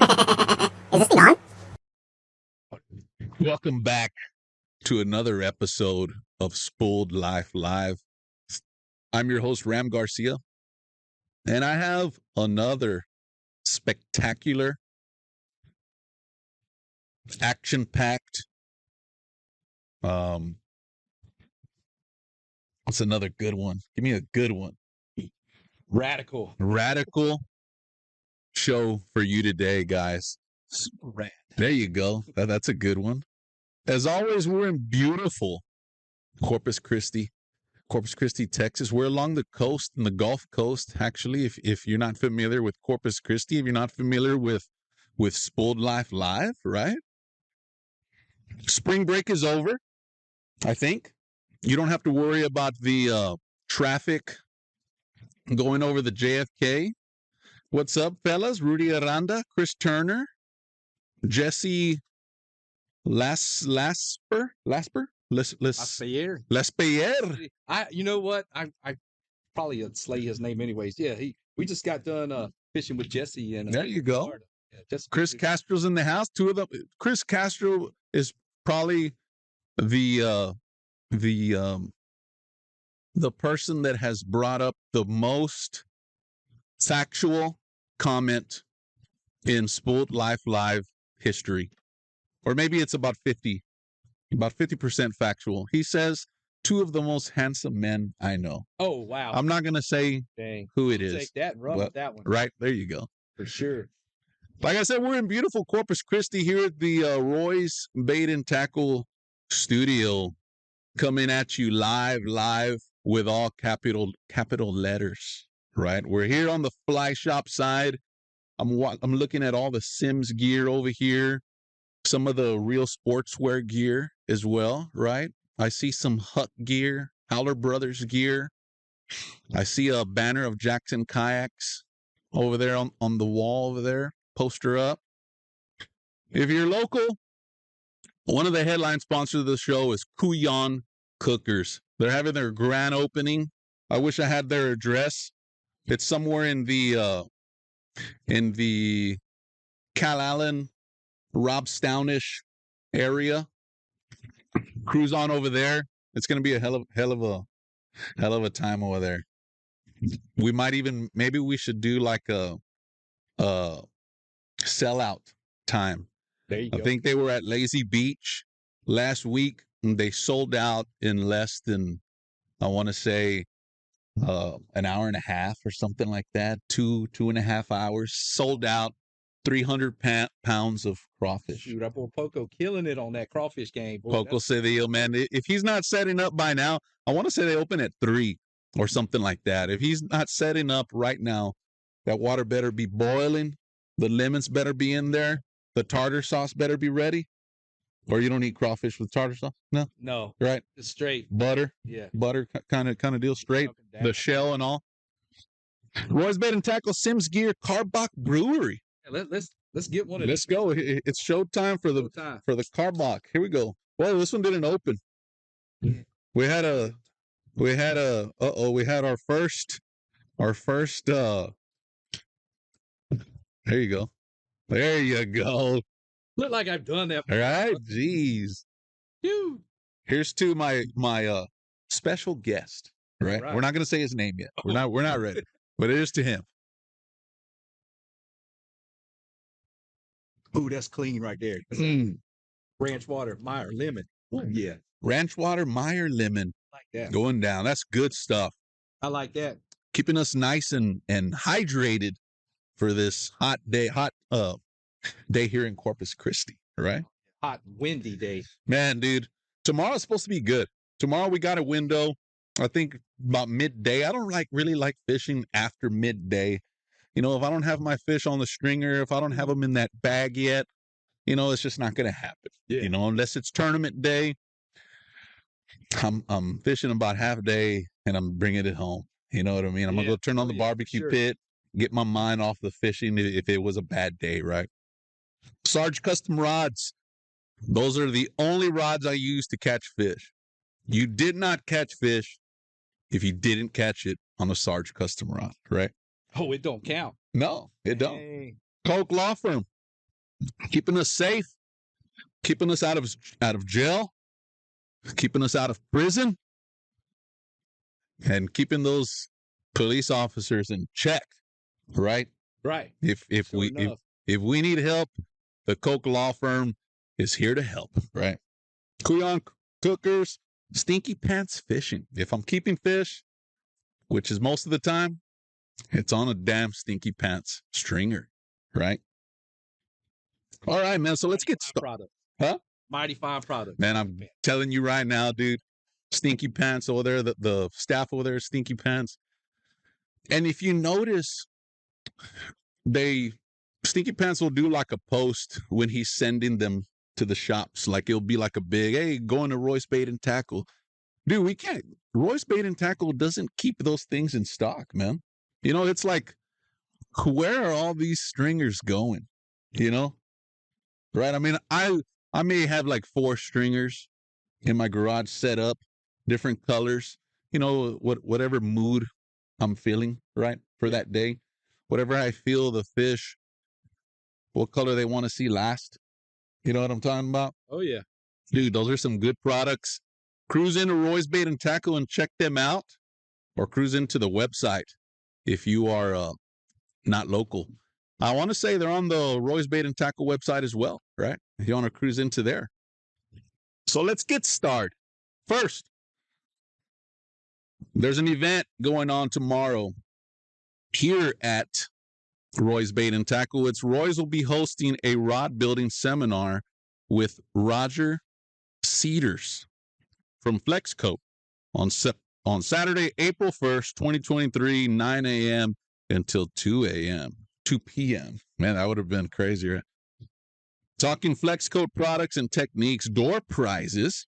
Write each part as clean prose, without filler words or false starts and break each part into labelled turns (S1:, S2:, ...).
S1: Is this thing on?
S2: Welcome back to another episode of Spooled Life Live. I'm your host, Ram Garcia, and I have another spectacular, action-packed, what's another good one? Give me a good one.
S3: Radical
S2: Show for you today, guys.
S3: Super rad.
S2: There you go. That's a good one. As always, we're in beautiful Corpus Christi, Texas. We're along the coast, in the Gulf Coast, actually. If you're not familiar with Corpus Christi, if you're not familiar with Spooled Life Live, right? Spring break is over, I think. You don't have to worry about the traffic going over the JFK. What's up, fellas? Rudy Aranda, Chris Turner, Jesse Lasper.
S3: Laspeyer. You know what? I probably slay his name anyways. Yeah, we just got done fishing with Jesse and
S2: there you go.
S3: Yeah,
S2: Chris Castro's in the house. Two of them. Chris Castro is probably the person that has brought up the most factual comment in Spooled Life Live history. Or maybe it's about 50% factual. He says, two of the most handsome men I know.
S3: Oh, wow.
S2: I'm not going to say who it is.
S3: Take that and run with that one.
S2: Right, there you go.
S3: For sure.
S2: Like I said, we're in beautiful Corpus Christi here at the Roy's Bait and Tackle Studio, coming at you live with all capital letters, right? We're here on the fly shop side. I'm looking at all the Sims gear over here, some of the real sportswear gear as well, right? I see some Huck gear, Howler Brothers gear. I see a banner of Jackson Kayaks over there on the wall over there, poster up. If you're local, one of the headline sponsors of the show is Kuyon Cookers. They're having their grand opening. I wish I had their address. It's somewhere in the Cal Allen, Rob Stownish area. Cruise on over there. It's going to be a hell of a time over there. We might maybe we should do like a sellout time.
S3: There you go.
S2: I think they were at Lazy Beach last week, and they sold out in less than, I want to say, an hour and a half or something like that. 2.5 hours. Sold out. 300 pounds of crawfish.
S3: Shoot, up on Poco killing it on that crawfish game. Boy,
S2: Poco Cedillo, man. If he's not setting up by now, I want to say they open at 3 or something like that. If he's not setting up right now, that water better be boiling. The lemons better be in there. The tartar sauce better be ready. Or you don't eat crawfish with tartar sauce?
S3: No.
S2: Right?
S3: It's straight.
S2: Butter?
S3: Yeah.
S2: Butter kind of deal, straight. The shell and all. Roy's Bait and Tackle, Sims Gear, Carbach Brewery.
S3: Let's get one of
S2: Let's go. It's showtime for the Carbach. Here we go. Well, this one didn't open. We had our first there you go. There you go.
S3: Look like I've done that.
S2: All right. Jeez.
S3: Dude.
S2: Here's to my special guest. Right? We're not gonna say his name yet. We're not ready. But it is to him.
S3: Ooh, that's clean right there. Ranch water, Meyer, lemon. Ooh, yeah.
S2: Ranch water, Meyer, lemon.
S3: Like that.
S2: Going down. That's good stuff.
S3: I like that.
S2: Keeping us nice and hydrated for this hot day here in Corpus Christi, right?
S3: Hot, windy day.
S2: Man, dude, tomorrow's supposed to be good. Tomorrow we got a window, I think about midday. I don't really like fishing after midday. You know, if I don't have my fish on the stringer, if I don't have them in that bag yet, you know, it's just not going to happen. Yeah. You know, unless it's tournament day, I'm fishing about half day and I'm bringing it home. You know what I mean? I'm going to go turn on the barbecue pit, get my mind off the fishing if it was a bad day, right? Sarge Custom Rods. Those are the only rods I use to catch fish. You did not catch fish if you didn't catch it on a Sarge Custom Rod, right?
S3: Oh, it don't count.
S2: No, it don't. Coke Law Firm. keeping us safe, keeping us out of jail, keeping us out of prison, and keeping those police officers in check, right?
S3: Right.
S2: If we need help, the Koch law firm is here to help, right? Kuyon cookers, stinky pants fishing. If I'm keeping fish, which is most of the time, it's on a damn stinky pants stringer, right? All right, man. So let's get started. Huh?
S3: Mighty fine product.
S2: Man, I'm telling you right now, dude. Stinky pants over there. The staff over there, stinky pants. And if you notice, stinky pants will do like a post when he's sending them to the shops. Like it'll be like a big, hey, going to Royce Bait and Tackle. Dude, we can't. Royce Bait and Tackle doesn't keep those things in stock, man. You know, it's like, where are all these stringers going? You know? Right? I mean, I may have like 4 stringers in my garage set up, different colors, you know, whatever mood I'm feeling, right? For that day. Whatever I feel the fish, what color they want to see last. You know what I'm talking about?
S3: Oh, yeah.
S2: Dude, those are some good products. Cruise into Roy's Bait and Tackle and check them out. Or cruise into the website if you are not local. I want to say they're on the Roy's Bait and Tackle website as well, right? If you want to cruise into there. So let's get started. First, there's an event going on tomorrow here at Roy's Bait and Tackle. Roy's will be hosting a rod building seminar with Roger Cedars from Flexcoat on Saturday, April 1st, 2023, 9 a.m. until 2 p.m. Man, that would have been crazier. Talking Flexcoat products and techniques, door prizes,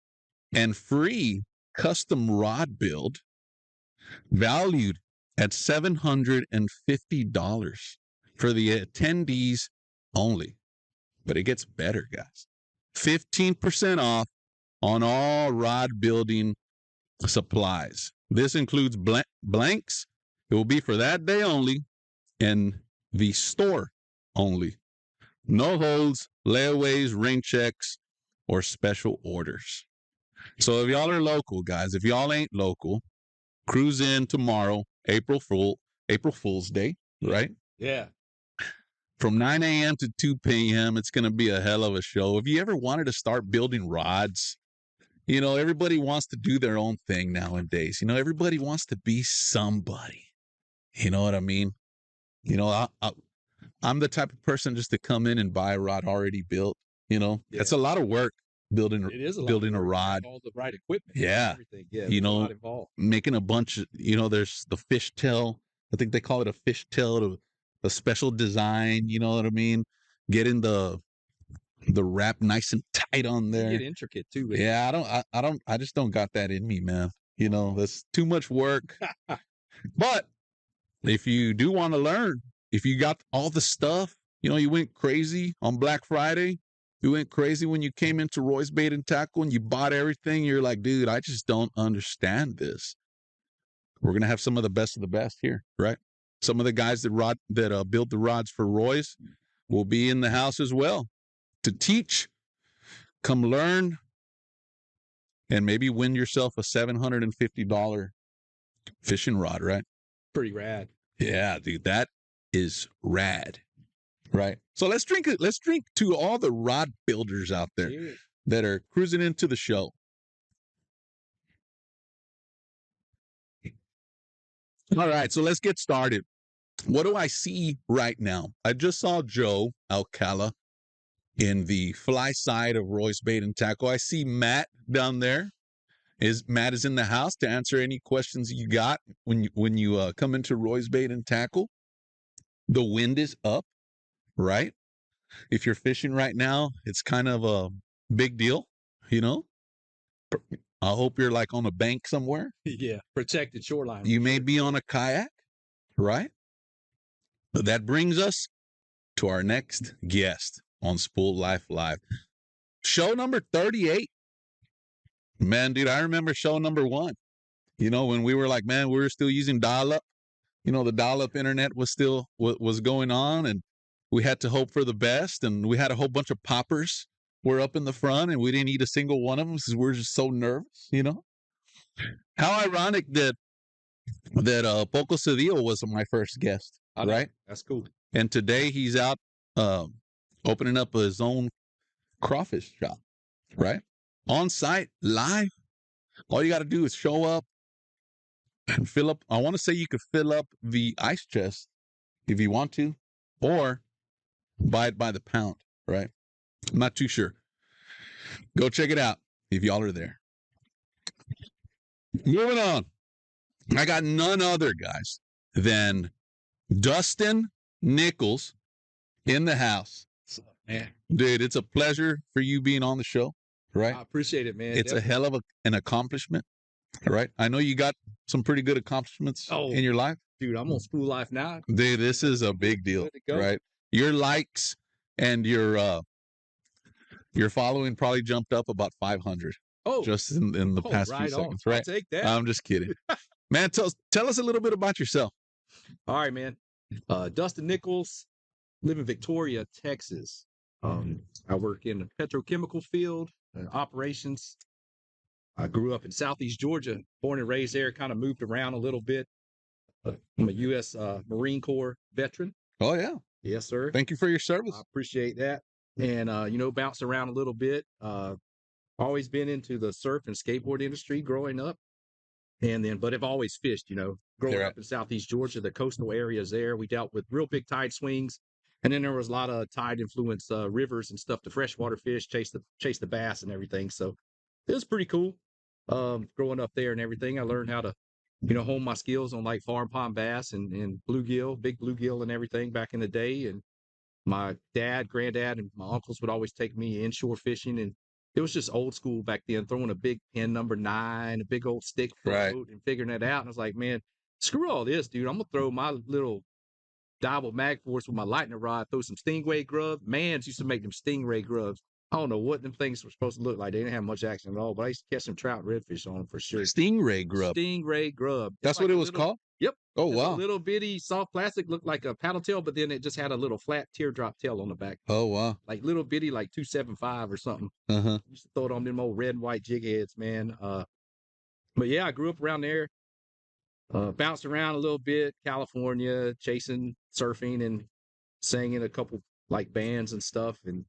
S2: and free custom rod build valued at $750 for the attendees only. But it gets better, guys. 15% off on all rod building supplies. This includes blanks. It will be for that day only and the store only. No holds, layaways, rain checks, or special orders. So if y'all are local, guys, if y'all ain't local, cruise in tomorrow, April Fool's Day, right?
S3: Yeah.
S2: From 9 a.m. to 2 p.m., it's going to be a hell of a show. If you ever wanted to start building rods, you know, everybody wants to do their own thing nowadays. You know, everybody wants to be somebody. You know what I mean? You know, I'm the type of person just to come in and buy a rod already built. You know, It's a lot of work building a rod.
S3: All the right equipment.
S2: Yeah.
S3: Everything. Yeah.
S2: You know, making a bunch of, you know, there's the fishtail. I think they call it a fishtail, a special design. You know what I mean? Getting the wrap nice and tight on there.
S3: Get intricate too.
S2: Yeah, I just don't got that in me, man. You know, that's too much work. But if you do want to learn, if you got all the stuff, you know, you went crazy on Black Friday. You went crazy when you came into Roy's Bait and Tackle and you bought everything. You're like, dude, I just don't understand this. We're going to have some of the best here, right? Some of the guys that build the rods for Roy's will be in the house as well to teach, come learn, and maybe win yourself a $750 fishing rod, right?
S3: Pretty rad.
S2: Yeah, dude, that is rad, right? So let's drink to all the rod builders out there that are cruising into the show. All right, so let's get started. What do I see right now? I just saw Joe Alcala in the fly side of Roy's Bait and Tackle. I see Matt down there. Matt is in the house to answer any questions you got when you come into Roy's Bait and Tackle. The wind is up, right? If you're fishing right now, it's kind of a big deal, you know? I hope you're like on a bank somewhere.
S3: Yeah, protected shoreline.
S2: You may be on a kayak, right? But that brings us to our next guest on Spool Life Live. Show number 38. Man, dude, I remember show number 1. You know, when we were like, man, we were still using dial-up. You know, the dial-up internet was still was going on, and we had to hope for the best, and we had a whole bunch of poppers were up in the front, and we didn't eat a single one of them because we're just so nervous, you know. How ironic that Poco Cedillo was my first guest, right?
S3: That's cool.
S2: And today he's out opening up his own crawfish shop, right? On site, live. All you got to do is show up and fill up. I want to say you could fill up the ice chest if you want to, or buy it by the pound, right? I'm not too sure. Go check it out if y'all are there. Moving on. I got none other, guys, than Dustin Nichols in the house.
S3: Man.
S2: Dude, it's a pleasure for you being on the show, right?
S3: I appreciate it, man.
S2: It's a hell of an accomplishment, right? I know you got some pretty good accomplishments in your life.
S3: Dude, I'm on School Life now.
S2: Dude, this is a big deal, right? Your likes and your following probably jumped up about 500. Just in the past few seconds, right?
S3: I'll take that.
S2: I'm just kidding. Man, tell us a little bit about yourself.
S3: All right, man. Dustin Nichols, live in Victoria, Texas. I work in the petrochemical field, operations. I grew up in Southeast Georgia, born and raised there, kind of moved around a little bit. I'm a U.S. Marine Corps veteran.
S2: Oh, yeah.
S3: Yes, sir.
S2: Thank you for your service.
S3: I appreciate that. And, bounce around a little bit. Always been into the surf and skateboard industry growing up. But I've always fished, growing up in Southeast Georgia, the coastal areas there. We dealt with real big tide swings. And then there was a lot of tide influenced rivers and stuff, the freshwater fish, chase the bass and everything. So it was pretty cool. Growing up there and everything, I learned how to, hone my skills on like farm pond bass and bluegill, big bluegill and everything back in the day. And my dad, granddad, and my uncles would always take me inshore fishing, and it was just old school back then, throwing a big pin number 9, a big old stick float, and figuring that out. And I was like, man, screw all this, dude. I'm going to throw my little Dival Mag Force with my lightning rod, throw some stingray grubs. Mans used to make them stingray grubs. I don't know what them things were supposed to look like. They didn't have much action at all, but I used to catch some trout and redfish on them for sure.
S2: Stingray grub.
S3: Stingray grub.
S2: That's what it was called?
S3: Yep.
S2: Oh, wow.
S3: A little bitty soft plastic, looked like a paddle tail, but then it just had a little flat teardrop tail on the back.
S2: Oh, wow.
S3: Like little bitty, like 275 or something.
S2: Uh-huh.
S3: Used to throw it on them old red and white jig heads, man. But yeah, I grew up around there. Bounced around a little bit, California, chasing, surfing, and sang in a couple like bands and stuff. And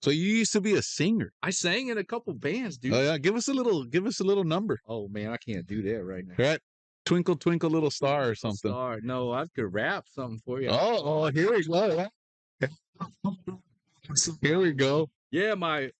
S2: so you used to be a singer.
S3: I sang in a couple bands, dude.
S2: Oh yeah, give us a little number.
S3: Oh man, I can't do that right now.
S2: Right, Twinkle Twinkle Little Star or something.
S3: No, I could rap something for you.
S2: Oh, here we go. Here we go.
S3: Yeah, my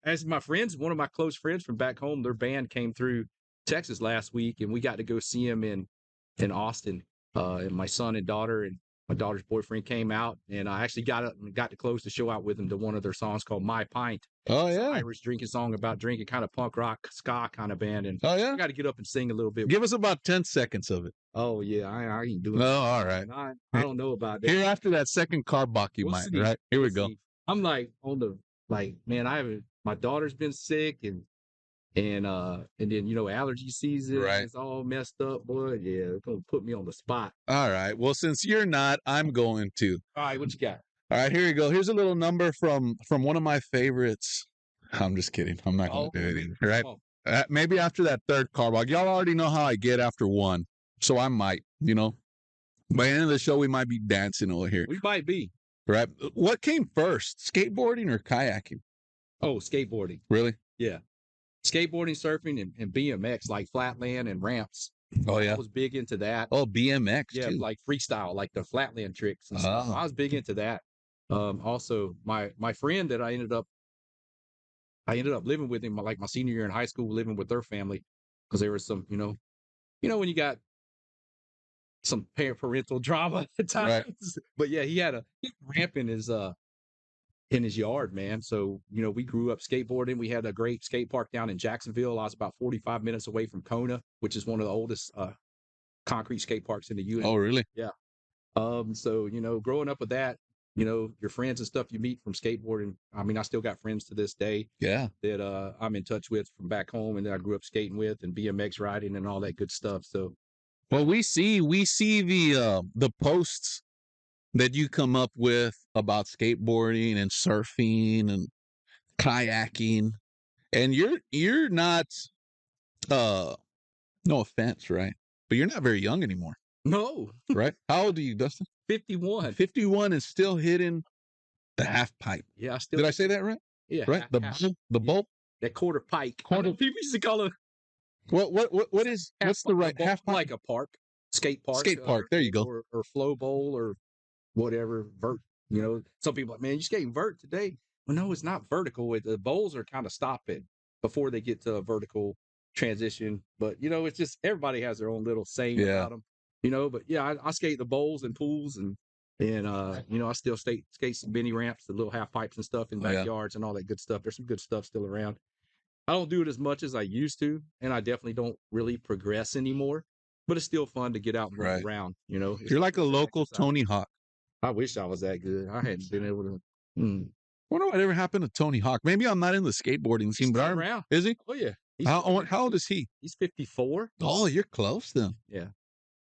S3: friends, one of my close friends from back home, their band came through Texas last week, and we got to go see them in Austin. And my son and daughter and my daughter's boyfriend came out, and I actually got to close the show out with them to one of their songs called My Pint.
S2: Oh yeah,
S3: it's an Irish drinking song about drinking, kind of punk rock ska kind of band. And I got to get up and sing a little bit.
S2: Give us about 10 seconds of it.
S3: Oh yeah, I ain't doing.
S2: Oh, all right.
S3: I don't know about that.
S2: Here after that second carbach, you might. See. Right here we go.
S3: See. I'm like man, my daughter's been sick and then allergy season.
S2: Right.
S3: It's all messed up, boy. Yeah, it's gonna put me on the spot.
S2: All right. Well, since you're not, I'm going to.
S3: All right, what you got?
S2: All right, here we go. Here's a little number from one of my favorites. I'm just kidding. I'm not gonna do it either. Right? Maybe after that third carbog. Y'all already know how I get after one, so I might. By the end of the show, we might be dancing over here.
S3: We might be.
S2: Right. What came first, skateboarding or kayaking?
S3: Oh, skateboarding.
S2: Really?
S3: Yeah. Skateboarding, surfing, and BMX, like flatland and ramps.
S2: Oh, yeah.
S3: I was big into that.
S2: Oh, BMX,
S3: yeah,
S2: too.
S3: like freestyle, like the flatland tricks and stuff. I was big into that. Also, my friend that I ended up living with him, like my senior year in high school, living with their family, because there was some, when you got some parental drama at times. Right. But yeah, he had a ramp in his yard, man. So, we grew up skateboarding. We had a great skate park down in Jacksonville. I was about 45 minutes away from Kona, which is one of the oldest concrete skate parks in the U.S.
S2: Oh, really?
S3: Yeah. So, growing up with that, your friends and stuff you meet from skateboarding. I mean, I still got friends to this day.
S2: Yeah.
S3: That I'm in touch with from back home and that I grew up skating with and BMX riding and all that good stuff. So,
S2: well, we see the posts that you come up with about skateboarding and surfing and kayaking, and you're not no offense, right? But you're not very young anymore,
S3: No,
S2: right? How old are you, Dustin?
S3: 51.
S2: 51 and still hitting the half pipe.
S3: Yeah, I still.
S2: Did I say that right?
S3: Yeah,
S2: right. The bowl,
S3: that quarter pike.
S2: Quarter-
S3: People used to call it.
S2: What's the right half pipe?
S3: Like a park, skate park,
S2: There you go.
S3: or flow bowl or whatever vert. You know, some people like, man, you skating vert today. Well, no, it's not vertical. The bowls are kind of stopping before they get to a vertical transition. But you know, it's just everybody has their own little saying about them. You know, but yeah, I skate the bowls and pools and you know, I still skate some mini ramps, the little half pipes and stuff in backyards and all that good stuff. There's some good stuff still around. I don't do it as much as I used to, and I definitely don't really progress anymore. But it's still fun to get out and run around. You know,
S2: you're like a local Tony Hawk.
S3: I wish I was that good. I hadn't been able to.
S2: Wonder what ever happened to Tony Hawk. Maybe I'm not in the skateboarding scene, but
S3: around.
S2: Is he?
S3: Oh yeah.
S2: How old is he?
S3: He's 54.
S2: Oh, you're close then.
S3: Yeah.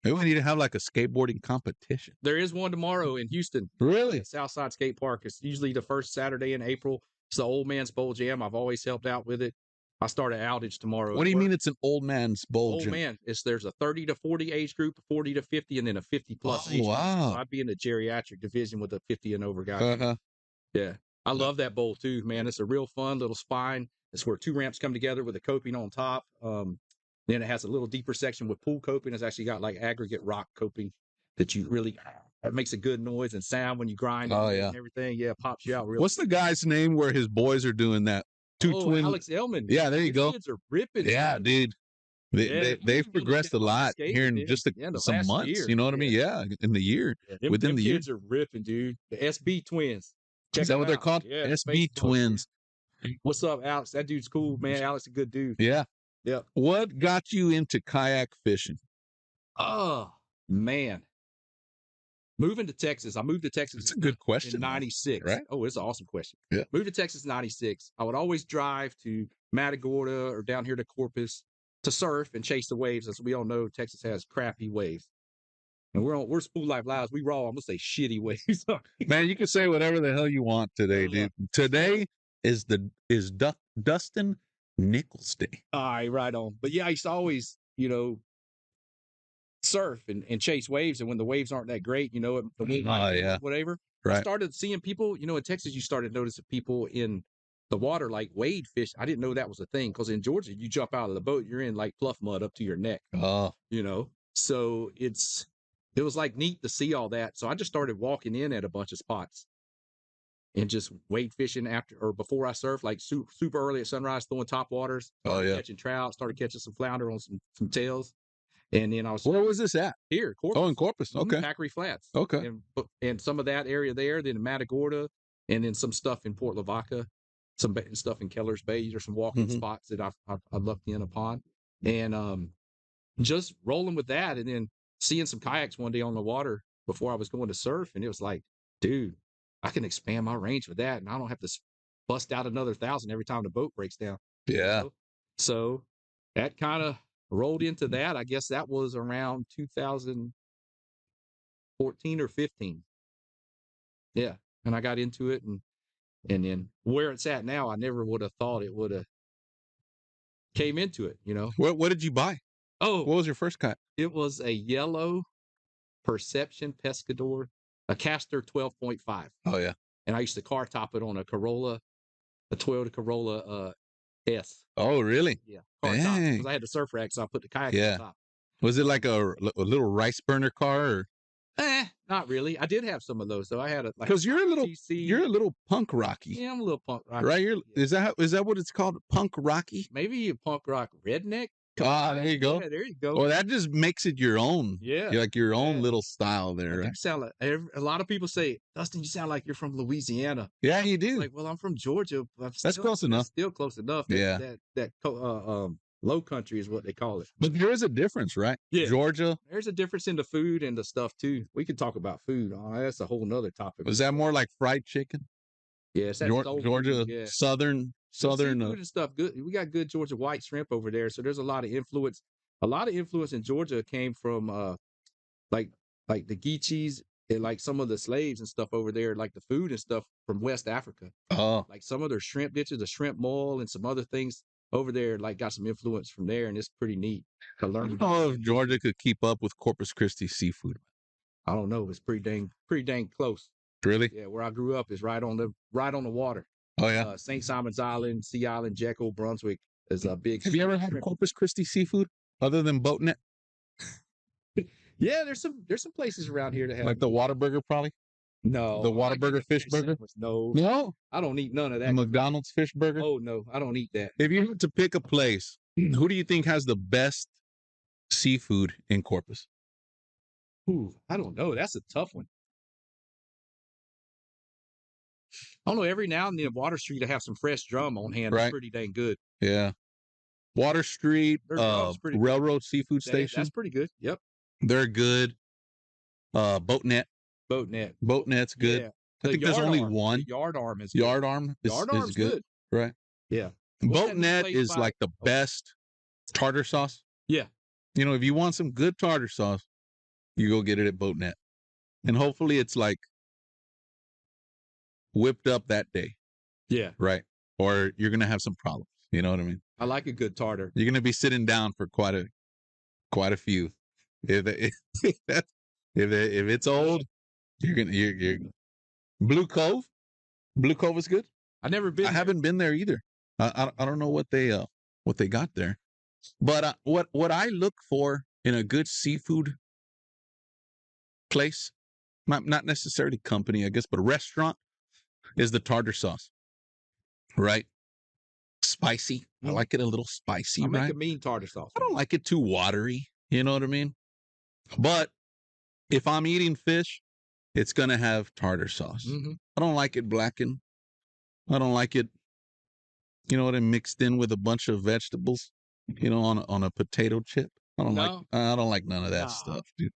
S2: Maybe we need to have like a skateboarding competition.
S3: There is one tomorrow in Houston.
S2: Really?
S3: Southside Skate Park. It's usually the first Saturday in April. It's the Old Man's Bowl Jam. I've always helped out with it. I start an outage tomorrow.
S2: What do you mean it's an old man's bowl
S3: jam? Old man. There's a 30 to 40 age group, 40 to 50, and then a 50 plus age group.
S2: Wow.
S3: So I'd be in the geriatric division with a 50 and over guy. Yeah. I love that bowl too, man. It's a real fun little spine. It's where two ramps come together with a coping on top. Then it has a little deeper section with pool coping. It's actually got like aggregate rock coping that you really, that makes a good noise and sound when you grind and everything. Yeah, it pops you out real.
S2: What's the guy's name where his boys are doing that? Two twins.
S3: Alex Ellman.
S2: Yeah, there you go.
S3: Kids are ripping.
S2: Yeah, dude. They've progressed a lot here in just some months. Year. You know what I mean? Yeah, in the year.
S3: Yeah,
S2: within the year.
S3: Kids are ripping, dude. The SB twins.
S2: Is that what they're called?
S3: Yeah,
S2: SB twins.
S3: What's up, Alex? That dude's cool, man. Alex is a good dude.
S2: Yeah.
S3: Yeah.
S2: What got you into kayak fishing?
S3: Oh, man. Moving to Texas. I moved to Texas.
S2: It's a good question.
S3: In 96.
S2: Right?
S3: Oh, it's an awesome question.
S2: Yeah.
S3: Moved to Texas in 96. I would always drive to Matagorda or down here to Corpus to surf and chase the waves. As we all know, Texas has crappy waves. And we're Spool Life Lives. We raw, I'm going to say shitty waves.
S2: Man, you can say whatever the hell you want today, dude. Today is Dustin Nichols Day.
S3: All right on. But yeah, I used to always, you know, surf and chase waves, and when the waves aren't that great, you know, the wind, whatever.
S2: Right.
S3: I started seeing people, you know, in Texas, you started noticing people in the water like wade fish. I didn't know that was a thing because in Georgia, you jump out of the boat, you're in like pluff mud up to your neck.
S2: Oh,
S3: you know, so it was like neat to see all that. So I just started walking in at a bunch of spots and just wade fishing after or before I surf, like super early at sunrise, throwing top waters. Catching trout, started catching some flounder on some tails. And then I was.
S2: Where was this at?
S3: Here, Corpus.
S2: Oh, in Corpus. Okay.
S3: Packery Flats.
S2: Okay.
S3: And some of that area there, then in Matagorda, and then some stuff in Port Lavaca, some stuff in Keller's Bay. There's some walking spots that I lucked in upon. And just rolling with that, and then seeing some kayaks one day on the water before I was going to surf. And it was like, dude, I can expand my range with that. And I don't have to bust out another 1,000 every time the boat breaks down.
S2: Yeah.
S3: You know? So that kind of rolled into that. I guess that was around 2014 or 15. Yeah. And I got into it and then where it's at now, I never would have thought it would have came into it, you know.
S2: What did you buy?
S3: Oh,
S2: what was your first kayak?
S3: It was a yellow Perception Pescador, a Castor 12.5.
S2: Oh yeah.
S3: And I used to car top it on a Toyota Corolla S.
S2: Oh really?
S3: Yeah. Car top because I had the surf rack, so I put the kayak on top.
S2: Was it like a little rice burner car? Or?
S3: Not really. I did have some of those though. I had
S2: because you're a little punk rocky.
S3: Yeah, I'm a little punk rocky.
S2: Right? Is that what it's called? Punk rocky?
S3: Maybe a punk rock redneck.
S2: Ah, there you go.
S3: Yeah, there you go.
S2: Well, that just makes it your own.
S3: Yeah.
S2: You're like your own little style there. Right?
S3: You sound like a lot of people say, Dustin, you sound like you're from Louisiana.
S2: Yeah, you do.
S3: Like, well, I'm from Georgia.
S2: That's close enough.
S3: Still close enough. That low country is what they call it.
S2: But there is a difference, right?
S3: Yeah.
S2: Georgia.
S3: There's a difference in the food and the stuff too. We could talk about food. That's a whole nother topic.
S2: Was that more like fried chicken?
S3: Yes, yeah,
S2: Georgia, Southern
S3: food and stuff. Good. We got good Georgia white shrimp over there. So there's a lot of influence. A lot of influence in Georgia came from like the Geechees like some of the slaves and stuff over there, like the food and stuff from West Africa.
S2: Oh,
S3: Like some of their shrimp dishes, the shrimp mole, and some other things over there, like got some influence from there, and it's pretty neat to
S2: I
S3: learn
S2: don't
S3: about.
S2: know if Georgia could keep up with Corpus Christi seafood.
S3: I don't know. It's pretty dang close.
S2: Really?
S3: Yeah, where I grew up is right on the water.
S2: Oh yeah.
S3: St. Simon's Island, Sea Island, Jekyll, Brunswick is a big.
S2: Have you ever had
S3: shrimp.
S2: Corpus Christi seafood other than boatnet?
S3: Yeah, there's some places around here that have
S2: Like the Whataburger, probably?
S3: no
S2: The
S3: I like
S2: Whataburger fish burger?
S3: sandwich. No,
S2: No.
S3: I don't eat none of
S2: The
S3: that.
S2: McDonald's fish burger?
S3: Oh no, I don't eat that.
S2: If you had to pick a place, who do you think has the best seafood in Corpus?
S3: Ooh, I don't know. That's a tough one. I don't know. Every now and then, Water Street, I have some fresh drum on hand.
S2: Right.
S3: That's pretty dang good.
S2: Yeah. Water Street,
S3: Their drum's pretty good.
S2: Railroad Seafood Station.
S3: That's pretty good. Yep.
S2: They're good. Boatnet.
S3: Boatnet.
S2: Boatnet's good.
S3: Yeah.
S2: I think there's only one.
S3: The Yard Arm is
S2: Yard Arm is
S3: Arm's
S2: good. Right.
S3: Yeah. What's that new
S2: Boatnet
S3: place
S2: is
S3: by-
S2: like the best tartar sauce.
S3: Yeah.
S2: You know, if you want some good tartar sauce, you go get it at Boatnet. And hopefully it's like whipped up that day.
S3: Yeah.
S2: Right. Or you're going to have some problems. You know what I mean?
S3: I like a good tartar.
S2: You're going to be sitting down for quite a few. If it's old, you're Blue Cove. Blue Cove is good.
S3: I've never been.
S2: I haven't been there either. I don't know what they got there. But what I look for in a good seafood place, not necessarily company, I guess, but restaurant, is the tartar sauce. Right? Spicy. I like it a little spicy,
S3: I
S2: right?
S3: make a mean tartar sauce.
S2: I don't like it too watery. You know what I mean? But if I'm eating fish, it's going to have tartar sauce.
S3: Mm-hmm.
S2: I don't like it blackened. I don't like it, you know what, mixed in with a bunch of vegetables, you know, on a potato chip. I don't like none of that stuff, dude.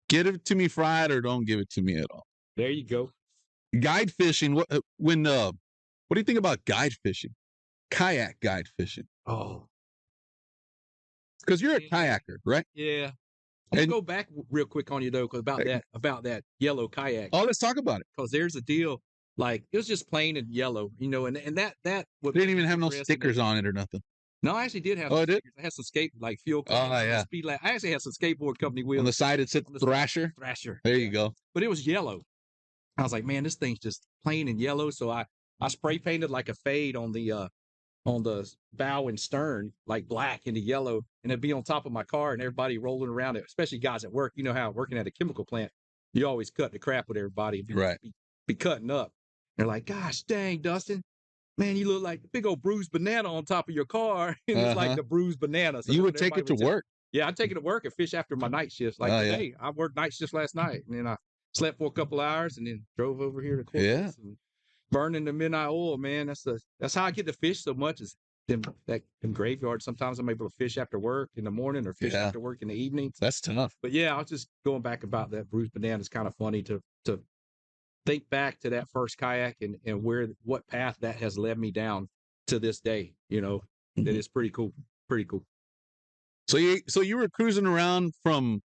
S2: Get it to me fried or don't give it to me at all.
S3: There you go.
S2: Guide fishing. What do you think about guide fishing? Kayak guide fishing.
S3: Oh.
S2: Because you're a kayaker, right?
S3: Yeah. I'm gonna go back real quick on you though, about that yellow kayak.
S2: Oh, let's talk about it.
S3: Because there's a deal, like it was just plain and yellow, you know, and that
S2: they didn't even have no stickers on it or nothing.
S3: No, I actually did have.
S2: Oh, it did?
S3: I had some fuel.
S2: Oh yeah.
S3: I actually had some skateboard company wheels
S2: On the side it said Thrasher.
S3: Thrasher.
S2: There you go.
S3: But it was yellow. I was like, man, this thing's just plain and yellow. So I spray painted like a fade on the bow and stern, like black into yellow, and it'd be on top of my car and everybody rolling around it, especially guys at work. You know how working at a chemical plant, you always cut the crap with everybody.
S2: Right.
S3: Be cutting up. They're like, gosh dang, Dustin, man, you look like the big old bruised banana on top of your car. And it's like the bruised banana. So
S2: you would take it to work.
S3: Yeah, I'd take it to work and fish after my night shifts. Like today, I worked night shifts last night, and then I slept for a couple hours and then drove over here to Corpus and burning the midnight oil, man. That's how I get to fish so much, is them graveyards. Sometimes I'm able to fish after work in the morning or fish after work in the evening.
S2: That's tough.
S3: But yeah, I was just going back about that bruised banana. It's kind of funny to think back to that first kayak and what path that has led me down to this day. You know, that is pretty cool. Pretty cool.
S2: So you were cruising around from.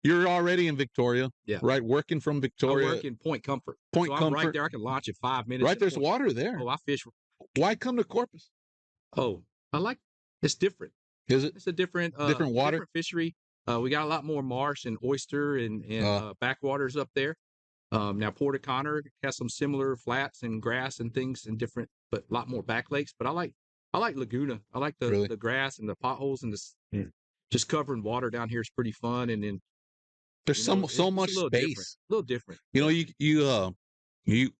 S2: You're already in Victoria, right? Working from Victoria.
S3: I work in Point Comfort.
S2: Point Comfort.
S3: I'm right there. I can launch in 5 minutes.
S2: Right, there's water there.
S3: Oh, I fish.
S2: Why come to Corpus?
S3: Oh, it's different.
S2: Is it?
S3: It's a different
S2: water,
S3: different fishery. We got a lot more marsh and oyster and backwaters up there. Now Port O'Connor has some similar flats and grass and things and different, but a lot more back lakes. But I like Laguna. I like the grass and the potholes and just covering water down here is pretty fun. And then
S2: there's so much space.
S3: A little different.
S2: You know, you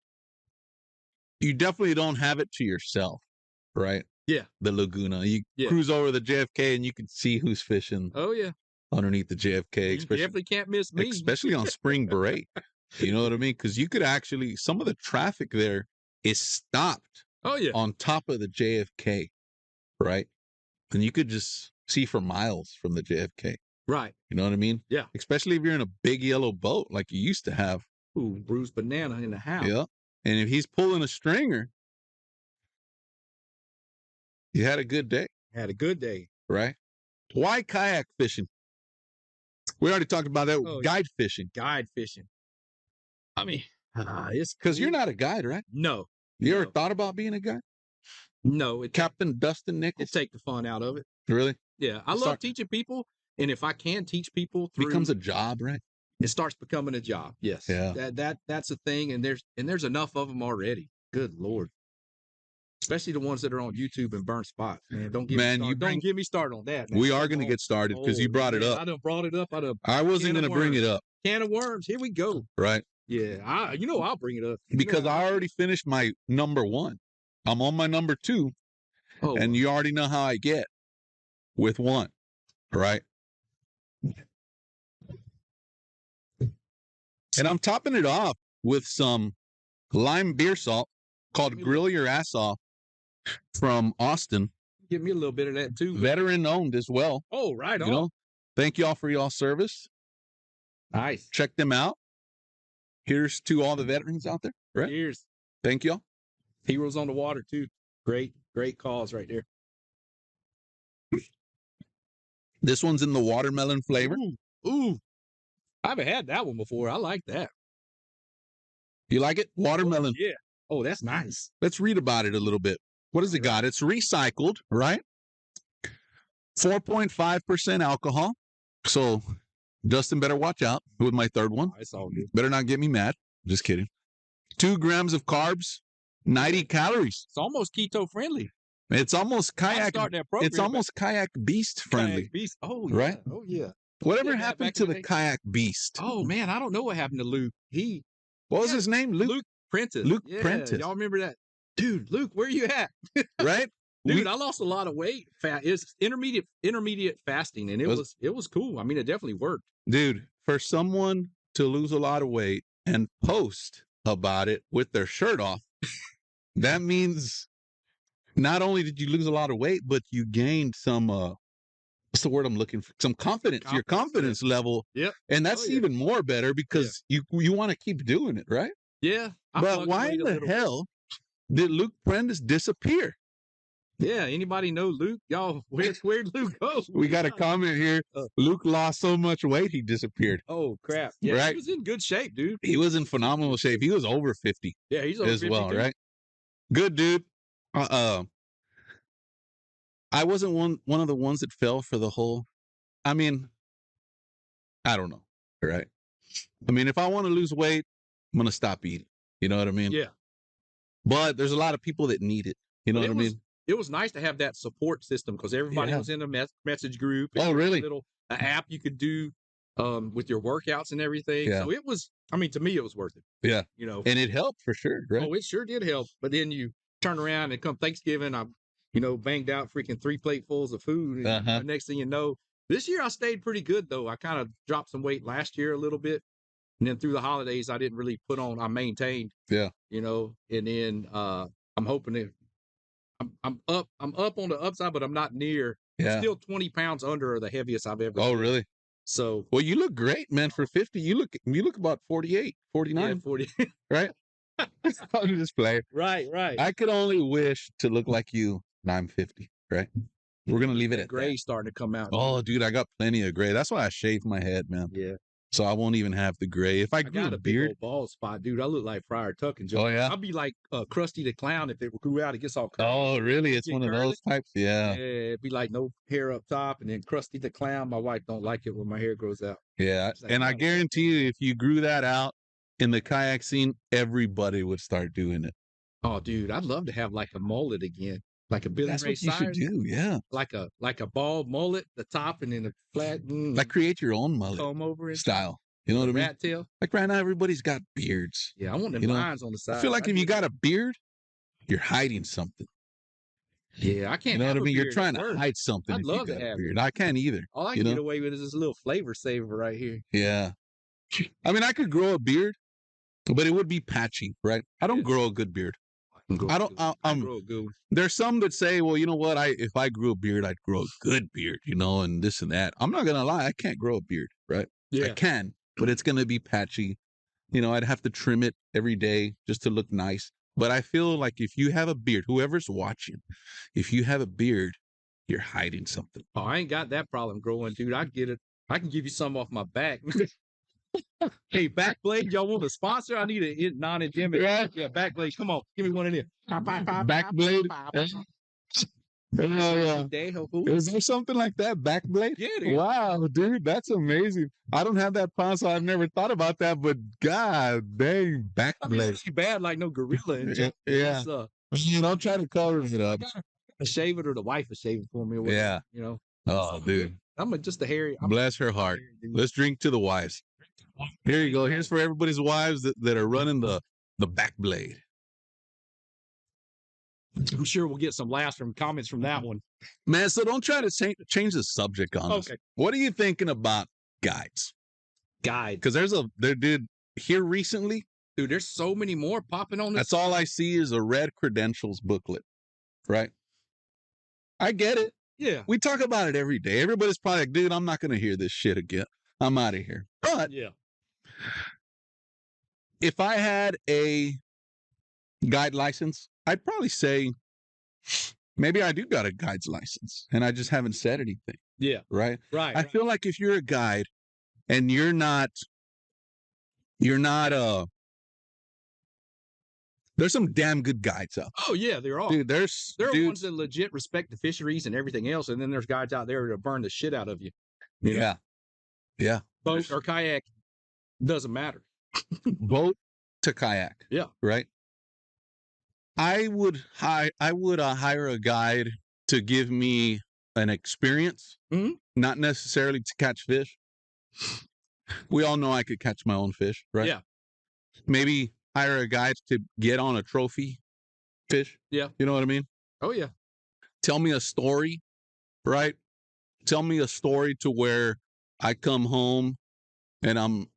S2: definitely don't have it to yourself, right?
S3: Yeah.
S2: The Laguna. You cruise over the JFK and you can see who's fishing.
S3: Oh yeah.
S2: Underneath the JFK,
S3: you definitely can't miss me,
S2: especially on spring break. You know what I mean? Because you could actually, some of the traffic there is stopped.
S3: Oh yeah.
S2: On top of the JFK, right? And you could just see for miles from the JFK.
S3: Right.
S2: You know what I mean?
S3: Yeah.
S2: Especially if you're in a big yellow boat like you used to have.
S3: Ooh, bruised banana in the house.
S2: Yeah. And if he's pulling a stringer, you had a good day.
S3: Had a good day.
S2: Right? Why kayak fishing? We already talked about that. Guide fishing.
S3: Guide fishing. I mean, it's
S2: Because you're not a guide, right?
S3: No.
S2: You ever thought about being a guide?
S3: No.
S2: Captain Dustin Nichols?
S3: It take the fun out of it.
S2: Really?
S3: Yeah. I love teaching people. And if I can teach people through,
S2: becomes a job, right?
S3: It starts becoming a job. Yes.
S2: Yeah.
S3: That's a thing. And there's enough of them already. Good Lord. Especially the ones that are on YouTube and burn spots, man. Don't get me started on that, man.
S2: We are going to get started because you brought it up.
S3: I done brought it up.
S2: I wasn't going to bring it up.
S3: Can of worms. Here we go.
S2: Right.
S3: Yeah. I'll bring it up.
S2: Because I already finished my number 1. I'm on my number 2. Oh, and you already know how I get with 1. Right. And I'm topping it off with some lime beer salt called Grill Your Ass Off from Austin.
S3: Give me a little bit of that too.
S2: Veteran owned as well.
S3: Oh, right on.
S2: Thank y'all for y'all service.
S3: Nice.
S2: Check them out. Here's to all the veterans out there. Right.
S3: Cheers.
S2: Thank y'all.
S3: Heroes on the water too. Great cause right there.
S2: This one's in the watermelon flavor.
S3: Ooh. I haven't had that one before. I like that.
S2: You like it? Watermelon.
S3: Oh, yeah. Oh, that's nice.
S2: Let's read about it a little bit. What has it got? It's recycled, right? 4.5% alcohol. So Dustin better watch out with my third one.
S3: It's all good.
S2: Better not get me mad. Just kidding. 2 grams of carbs, 90 calories.
S3: It's almost keto friendly.
S2: It's almost Kayak. It's almost Kayak Beast friendly.
S3: Kayak Beast. Oh, yeah.
S2: Right?
S3: Oh, yeah.
S2: Whatever happened to the Kayak Beast?
S3: Oh, man, I don't know what happened to Luke.
S2: What was his name?
S3: Luke Prentice.
S2: Luke Prentice.
S3: Y'all remember that? Dude, Luke, where you at?
S2: Right?
S3: Dude, I lost a lot of weight. It's intermediate fasting, and it was cool. I mean, it definitely worked.
S2: Dude, for someone to lose a lot of weight and post about it with their shirt off, that means not only did you lose a lot of weight, but you gained some what's the word I'm looking for? Some confidence. Your confidence level.
S3: Yep.
S2: And that's even more better because you want to keep doing it, right?
S3: Yeah.
S2: But why in the hell did Luke Prentice disappear?
S3: Yeah. Anybody know Luke? Y'all, where'd Luke go?
S2: We got a comment here. Luke lost so much weight he disappeared.
S3: Oh crap! Yeah,
S2: right?
S3: He was in good shape, dude.
S2: He was in phenomenal shape. He was over 50.
S3: Yeah, he's over 50
S2: as well,
S3: too.
S2: Right? Good dude. I wasn't one of the ones that fell for the whole. I mean, I don't know. Right? I mean, if I want to lose weight, I'm gonna stop eating. You know what I mean?
S3: Yeah.
S2: But there's a lot of people that need it. You know what I mean?
S3: It was nice to have that support system because everybody was in a message group.
S2: Oh, really?
S3: An app you could do with your workouts and everything.
S2: Yeah.
S3: So it was. I mean, to me, it was worth it.
S2: Yeah.
S3: You know,
S2: and it helped for sure. Right?
S3: Oh, it sure did help. But then you turn around and come Thanksgiving, I'm banged out freaking 3 platefuls of food. And the next thing you know, this year I stayed pretty good though. I kind of dropped some weight last year a little bit. And then through the holidays, I didn't really put on, I maintained.
S2: Yeah.
S3: And then I'm hoping that I'm up on the upside, but I'm not near.
S2: Yeah.
S3: I'm still 20 pounds under the heaviest I've ever
S2: been.
S3: Oh,
S2: really?
S3: So.
S2: Well, you look great, man. For 50, you look about 48, 49.
S3: Yeah, 40.
S2: Right? I'm just playing.
S3: Right.
S2: I could only wish to look like you. And I'm 50, right? We're going to leave it at
S3: gray starting to come out.
S2: Oh, dude, I got plenty of gray. That's why I shaved my head, man.
S3: Yeah.
S2: So I won't even have the gray. If I grew
S3: got
S2: a beard,
S3: big old bald spot, dude. I look like Friar Tuck and Joe.
S2: Oh yeah,
S3: I'll be like Krusty the Clown if it grew out. It gets all.
S2: Oh really? It's one of those types. Yeah.
S3: Yeah, it'd be like no hair up top, and then Krusty the Clown. My wife don't like it when my hair grows out.
S2: Yeah, like, and I guarantee you, if you grew that out in the kayak scene, everybody would start doing it.
S3: Oh, dude, I'd love to have like a mullet again. Like a Billy Ray Cyrus.
S2: That's what you should do, yeah.
S3: Like a bald mullet, the top, and then a flat.
S2: Like create your own mullet
S3: comb over
S2: style. You know what I mean?
S3: Rat tail.
S2: Like right now, everybody's got beards.
S3: Yeah, I want them lines on the side.
S2: I feel like if you got a beard, you're hiding something.
S3: Yeah, I can't.
S2: You know what I mean? You're trying to hide something.
S3: I'd love to have a
S2: beard. I can't either.
S3: All I can get away with is this little flavor saver right here.
S2: Yeah. I mean, I could grow a beard, but it would be patchy, right? I don't grow a good beard. I don't.
S3: Grow a good one.
S2: There's some that say, well, you know what? If I grew a beard, I'd grow a good beard, and this and that. I'm not gonna lie, I can't grow a beard, right?
S3: Yeah,
S2: I can, but it's gonna be patchy. I'd have to trim it every day just to look nice. But I feel like if you have a beard, whoever's watching, if you have a beard, you're hiding something.
S3: Oh, I ain't got that problem growing, dude. I get it. I can give you some off my back. Hey, Backblade, y'all want a sponsor? I need a non-endemic.
S2: Right.
S3: Yeah, Backblade, come on, give me one of them.
S2: Backblade. Yeah. Is there something like that? Backblade?
S3: Yeah, it is.
S2: Wow, dude, that's amazing. I don't have that pawn, so I've never thought about that, but god dang,
S3: I mean,
S2: Backblade.
S3: it's not bad like no gorilla.
S2: Yeah. You don't try to cover it up.
S3: I shave it or the wife will shave it for me. Or whatever,
S2: Yeah.
S3: you know.
S2: Oh, dude.
S3: Just a hairy.
S2: Bless her heart. Let's drink to the wives. Here you go. Here's for everybody's wives that are running the Backblade.
S3: I'm sure we'll get some laughs from comments from that one.
S2: Man, so don't try to change the subject on us.
S3: Okay.
S2: What are you thinking about guides?
S3: Guide.
S2: Because there did here recently.
S3: Dude, there's so many more popping on this.
S2: That's all I see is a red credentials booklet, right? I get it.
S3: Yeah.
S2: We talk about it every day. Everybody's probably like, dude, I'm not going to hear this shit again. I'm out of here. But
S3: yeah,
S2: if I had a guide license, I'd probably say maybe I do got a guide's license and I just haven't said anything.
S3: Yeah.
S2: Right?
S3: Right.
S2: I feel like if you're a guide and you're not there's some damn good guides out there.
S3: Oh yeah, there are.
S2: Dude, there are
S3: ones that legit respect the fisheries and everything else, and then there's guides out there that'll burn the shit out of you.
S2: Yeah. Yeah.
S3: Boat or kayak doesn't matter.
S2: Boat to kayak.
S3: Yeah.
S2: Right. I would hire a guide to give me an experience, not necessarily to catch fish. We all know I could catch my own fish, right?
S3: Yeah.
S2: Maybe hire a guide to get on a trophy fish.
S3: Yeah.
S2: You know what I mean?
S3: Oh, yeah.
S2: Tell me a story, right? Tell me a story to where I come home and I'm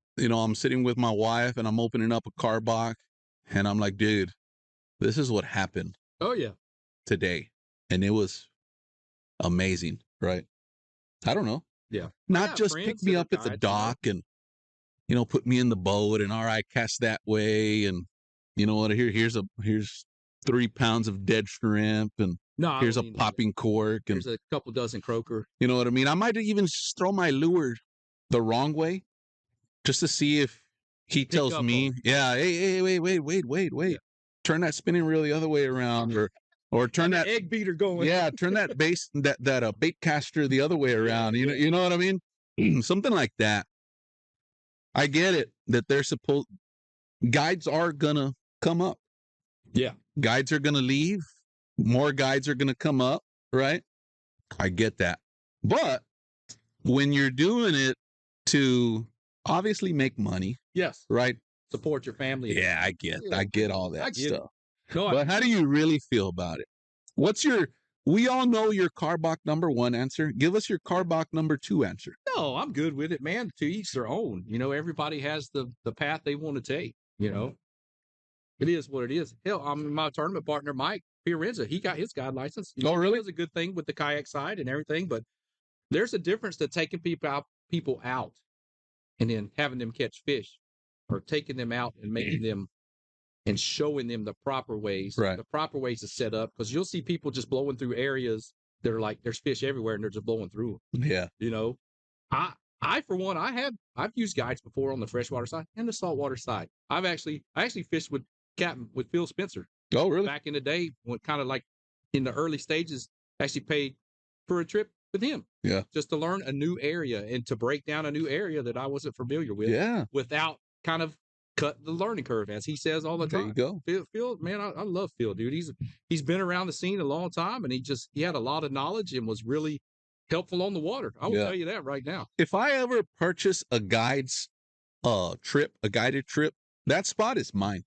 S2: sitting with my wife and I'm opening up a car box and I'm like, dude, this is what happened.
S3: Oh, yeah.
S2: Today. And it was amazing, right? I don't know.
S3: Yeah.
S2: Not just pick me up at the dock and, put me in the boat and all right, cast that way. And you know what? Here's 3 pounds of dead shrimp and here's a popping cork. And
S3: there's a couple dozen croaker.
S2: You know what I mean? I might even throw my lure the wrong way just to see if he tells me, hey, wait. Yeah. Turn that spinning reel the other way around or turn that
S3: egg beater going.
S2: Yeah, turn that that bait caster the other way around. You know what I mean? Something like that. I get it that guides are gonna come up.
S3: Yeah.
S2: Guides are gonna leave. More guides are gonna come up, right? I get that. But when you're doing it to obviously make money.
S3: Yes.
S2: Right?
S3: Support your family.
S2: Yeah, I get all that stuff.
S3: No,
S2: but how do you really feel about it? We all know your Carbach number 1 answer. Give us your Carbach number 2 answer.
S3: No, I'm good with it, man. To each their own. Everybody has the path they want to take. It is what it is. Hell, my tournament partner, Mike Fiorenza, he got his guide license.
S2: Oh, really?
S3: It was a good thing with the kayak side and everything, but there's a difference to taking people out and then having them catch fish or taking them out and making them and showing them the proper ways,
S2: right.
S3: The proper ways to set up. Because you'll see people just blowing through areas that are like there's fish everywhere and they're just blowing through them.
S2: Yeah.
S3: I for one, I've used guides before on the freshwater side and the saltwater side. I actually fished with Phil Spencer.
S2: Oh, really?
S3: Back in the day, when kind of like in the early stages, actually paid for a trip with him.
S2: Yeah.
S3: Just to learn a new area and to break down a new area that I wasn't familiar with.
S2: Yeah.
S3: Without kind of cut the learning curve, as he says all the time.
S2: There you
S3: go. Phil, man, I love Phil, dude. He's been around the scene a long time, and he had a lot of knowledge and was really helpful on the water. I will tell you that right now.
S2: If I ever purchase a guide's trip, a guided trip, that spot is mine.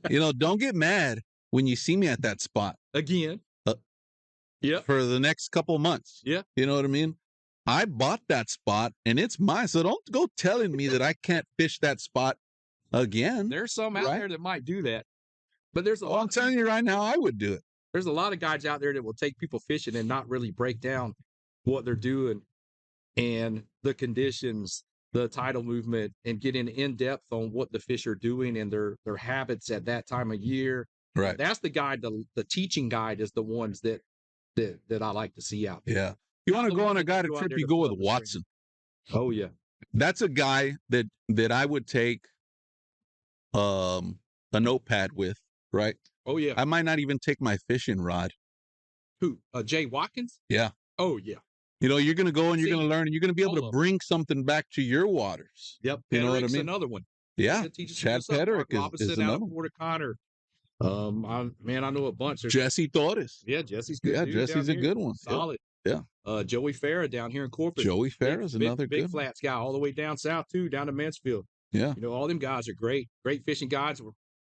S2: Don't get mad when you see me at that spot
S3: again.
S2: For the next couple of months.
S3: Yeah.
S2: You know what I mean? I bought that spot and it's mine. So don't go telling me that I can't fish that spot again.
S3: There's some out there that might do that. But there's a lot.
S2: I'm telling you right now, I would do it.
S3: There's a lot of guides out there that will take people fishing and not really break down what they're doing and the conditions, the tidal movement, and get in depth on what the fish are doing and their habits at that time of year.
S2: Right.
S3: That's the guide. The teaching guide is the ones that I like to see out there.
S2: Yeah. You want to go on a guided trip, you go with Watson.
S3: Oh, yeah.
S2: That's a guy that I would take a notepad with, right?
S3: Oh yeah.
S2: I might not even take my fishing rod.
S3: Who? Jay Watkins?
S2: Yeah.
S3: Oh yeah.
S2: You know, you're going to go and you're going to learn, and you're going to be able to bring something back to your waters.
S3: Yep.
S2: You know what I
S3: Pederick's
S2: mean?
S3: another one.
S2: Yeah. Chad Pederick is another one.
S3: Porter Connor. I know a bunch.
S2: Jesse Torres.
S3: Yeah, Jesse's good.
S2: Yeah,
S3: dude
S2: Jesse's a good one.
S3: Solid.
S2: Yeah.
S3: Joey Farah down here in Corpus.
S2: Joey Farah is another
S3: big
S2: good
S3: flats guy all the way down south too, down to Mansfield.
S2: Yeah.
S3: You know, all them guys are great fishing guides.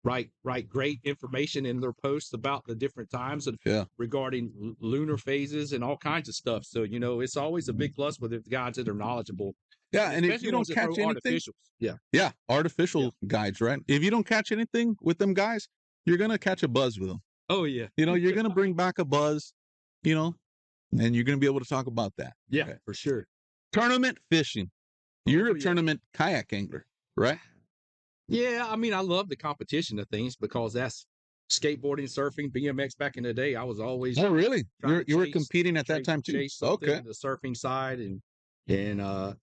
S3: Write great information in their posts about the different times and regarding lunar phases and all kinds of stuff. So, you know, it's always a big plus with the guides that are knowledgeable.
S2: Yeah, and if you don't catch anything, artificial guides, right? If you don't catch anything with them guys, you're gonna catch a buzz with them.
S3: Oh yeah,
S2: you know, you're gonna bring back a buzz, you know, and you're gonna be able to talk about that.
S3: Yeah, for sure.
S2: Tournament fishing. You're a tournament kayak angler, right?
S3: Yeah, I mean, I love the competition of things because that's skateboarding, surfing, BMX back in the day. I was always
S2: really? You were competing at that time too.
S3: Okay, the surfing side and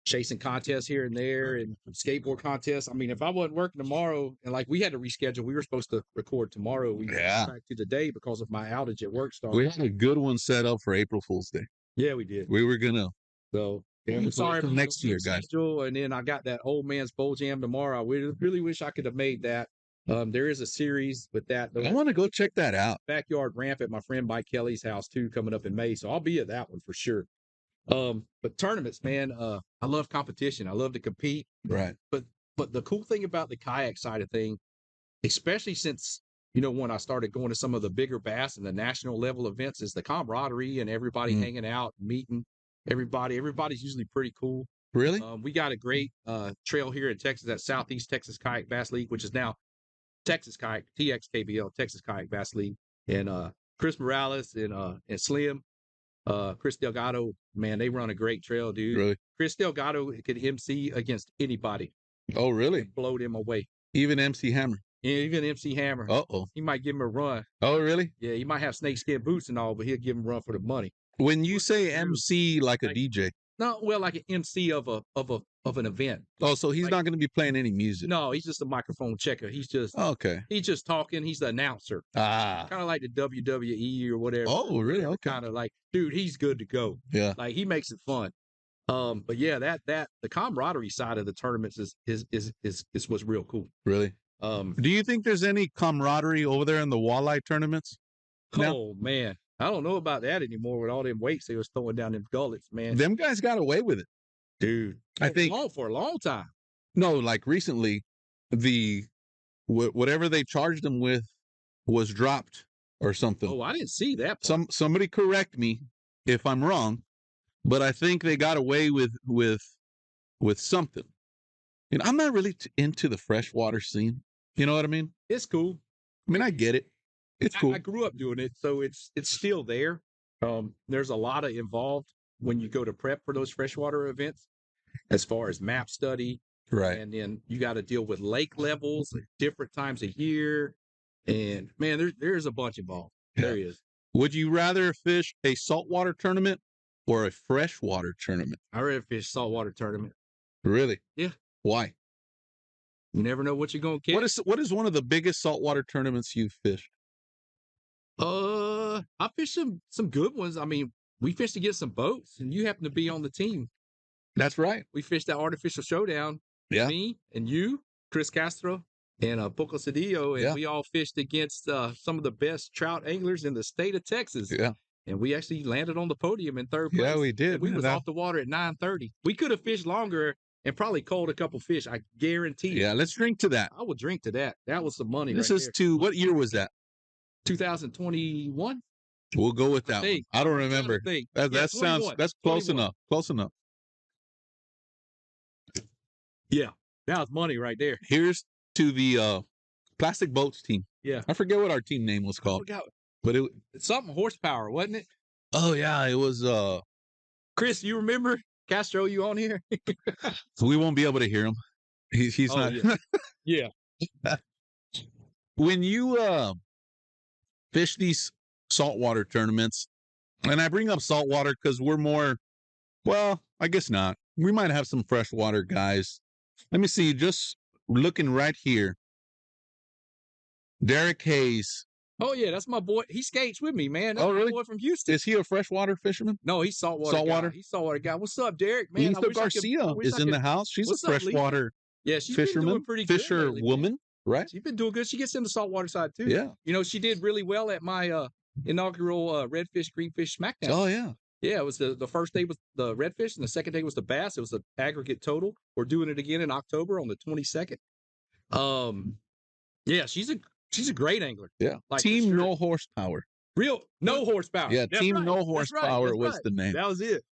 S3: chasing contests here and there and skateboard contests. I mean, if I wasn't working tomorrow and like we had to reschedule, we were supposed to record tomorrow. We got back to today because of my outage at work.
S2: We had a good one set up for April Fool's Day.
S3: Yeah, we did.
S2: We were gonna.
S3: So I'm sorry for
S2: next year, guys.
S3: And then I got that old man's bowl jam tomorrow. I really wish I could have made that. There is a series with that.
S2: I want to go check that out.
S3: Backyard ramp at my friend Mike Kelly's house too, coming up in May. So I'll be at that one for sure. But tournaments, man, I love competition. I love to compete.
S2: Right.
S3: But the cool thing about the kayak side of thing, especially since, you know, when I started going to some of the bigger bass and the national level events, is the camaraderie and everybody hanging out, meeting everybody. Everybody's usually pretty cool.
S2: Really?
S3: We got a great trail here in Texas at Southeast Texas Kayak Bass League, which is now Texas Kayak, TXKBL, Texas Kayak Bass League. And Chris Morales and Slim, Chris Delgado, man, they run a great trail, dude.
S2: Really?
S3: Chris Delgado could MC against anybody.
S2: Oh, really?
S3: Blow them away.
S2: Even MC Hammer?
S3: Yeah, even MC Hammer.
S2: Uh-oh.
S3: He might give him a run.
S2: Oh, really?
S3: Yeah, he might have snakeskin boots and all, but he'll give him a run for the money.
S2: When you say MC like a DJ?
S3: No, well, like an MC of an event.
S2: Oh, so he's not going to be playing any music?
S3: No, he's just a microphone checker. He's just He's just talking. He's the announcer. Kind of like the WWE or whatever.
S2: Oh, really? Okay.
S3: Kind of like, dude, he's good to go.
S2: Yeah.
S3: Like he makes it fun. But yeah, that the camaraderie side of the tournaments is what's real cool.
S2: Really? Do you think there's any camaraderie over there in the walleye tournaments?
S3: Oh man, I don't know about that anymore with all them weights they was throwing down them gullets, man.
S2: Them guys got away with it,
S3: dude.
S2: I think
S3: for a long time.
S2: No, like recently, whatever they charged them with was dropped or something.
S3: Oh, I didn't see that.
S2: Somebody correct me if I'm wrong, but I think they got away with something. You know, I'm not really into the freshwater scene. You know what I mean?
S3: It's cool.
S2: I mean, I get it. It's cool.
S3: I grew up doing it, so it's still there. There's a lot of involved when you go to prep for those freshwater events, as far as map study,
S2: right?
S3: And then you got to deal with lake levels at different times of year, and man, there's a bunch involved. Yeah. There is.
S2: Would you rather fish a saltwater tournament or a freshwater tournament?
S3: I rather fish saltwater tournament.
S2: Really?
S3: Yeah.
S2: Why?
S3: You never know what you're gonna catch.
S2: What is one of the biggest saltwater tournaments you've fished?
S3: I fished some good ones. I mean, we fished against some boats, and you happen to be on the team.
S2: That's right.
S3: We fished that artificial showdown.
S2: Yeah.
S3: Me and you, Chris Castro, and Poco Cedillo, and we all fished against some of the best trout anglers in the state of Texas.
S2: Yeah.
S3: And we actually landed on the podium in third place.
S2: Yeah, we did.
S3: And we was off the water at 9:30. We could have fished longer and probably caught a couple fish. I guarantee you.
S2: Yeah, let's drink to that.
S3: I would drink to that. That was some money.
S2: This is to what year was that?
S3: 2021.
S2: We'll go with that one. I don't remember. That sounds. That's close 21. Enough. Close enough.
S3: Yeah, that was money right there.
S2: Here's to the plastic boats team.
S3: Yeah,
S2: I forget what our team name was called, but
S3: it's something horsepower, wasn't it?
S2: Oh yeah, it was.
S3: Chris, you remember Castro? You on here?
S2: We won't be able to hear him. He's not.
S3: Yeah.
S2: When you fish these saltwater tournaments, and I bring up saltwater because we're more. Well, I guess not. we might have some freshwater guys. Let me see. Just looking right here. Derek Hayes.
S3: Oh yeah, that's my boy. He skates with me, man. That's
S2: Oh,
S3: my
S2: really?
S3: boy from Houston.
S2: Is he a freshwater fisherman?
S3: No, he's saltwater. He's saltwater guy. What's up, Derek? Man,
S2: Lisa Garcia is in the house. She's a freshwater
S3: she's
S2: fisherman,
S3: been doing pretty good.
S2: Fisher woman, right?
S3: She's been doing good. She gets in the saltwater side too.
S2: Yeah.
S3: You know, she did really well at my inaugural redfish, greenfish smackdown.
S2: Oh yeah.
S3: Yeah, it was the first day was the redfish and the second day was the bass. It was the aggregate total. We're doing it again in October on the 22nd. Yeah, she's a great angler.
S2: Yeah.
S3: Like,
S2: Team No Horsepower.
S3: No horsepower.
S2: Yeah,
S3: That's
S2: Team
S3: right.
S2: No Horsepower was the name.
S3: That was it.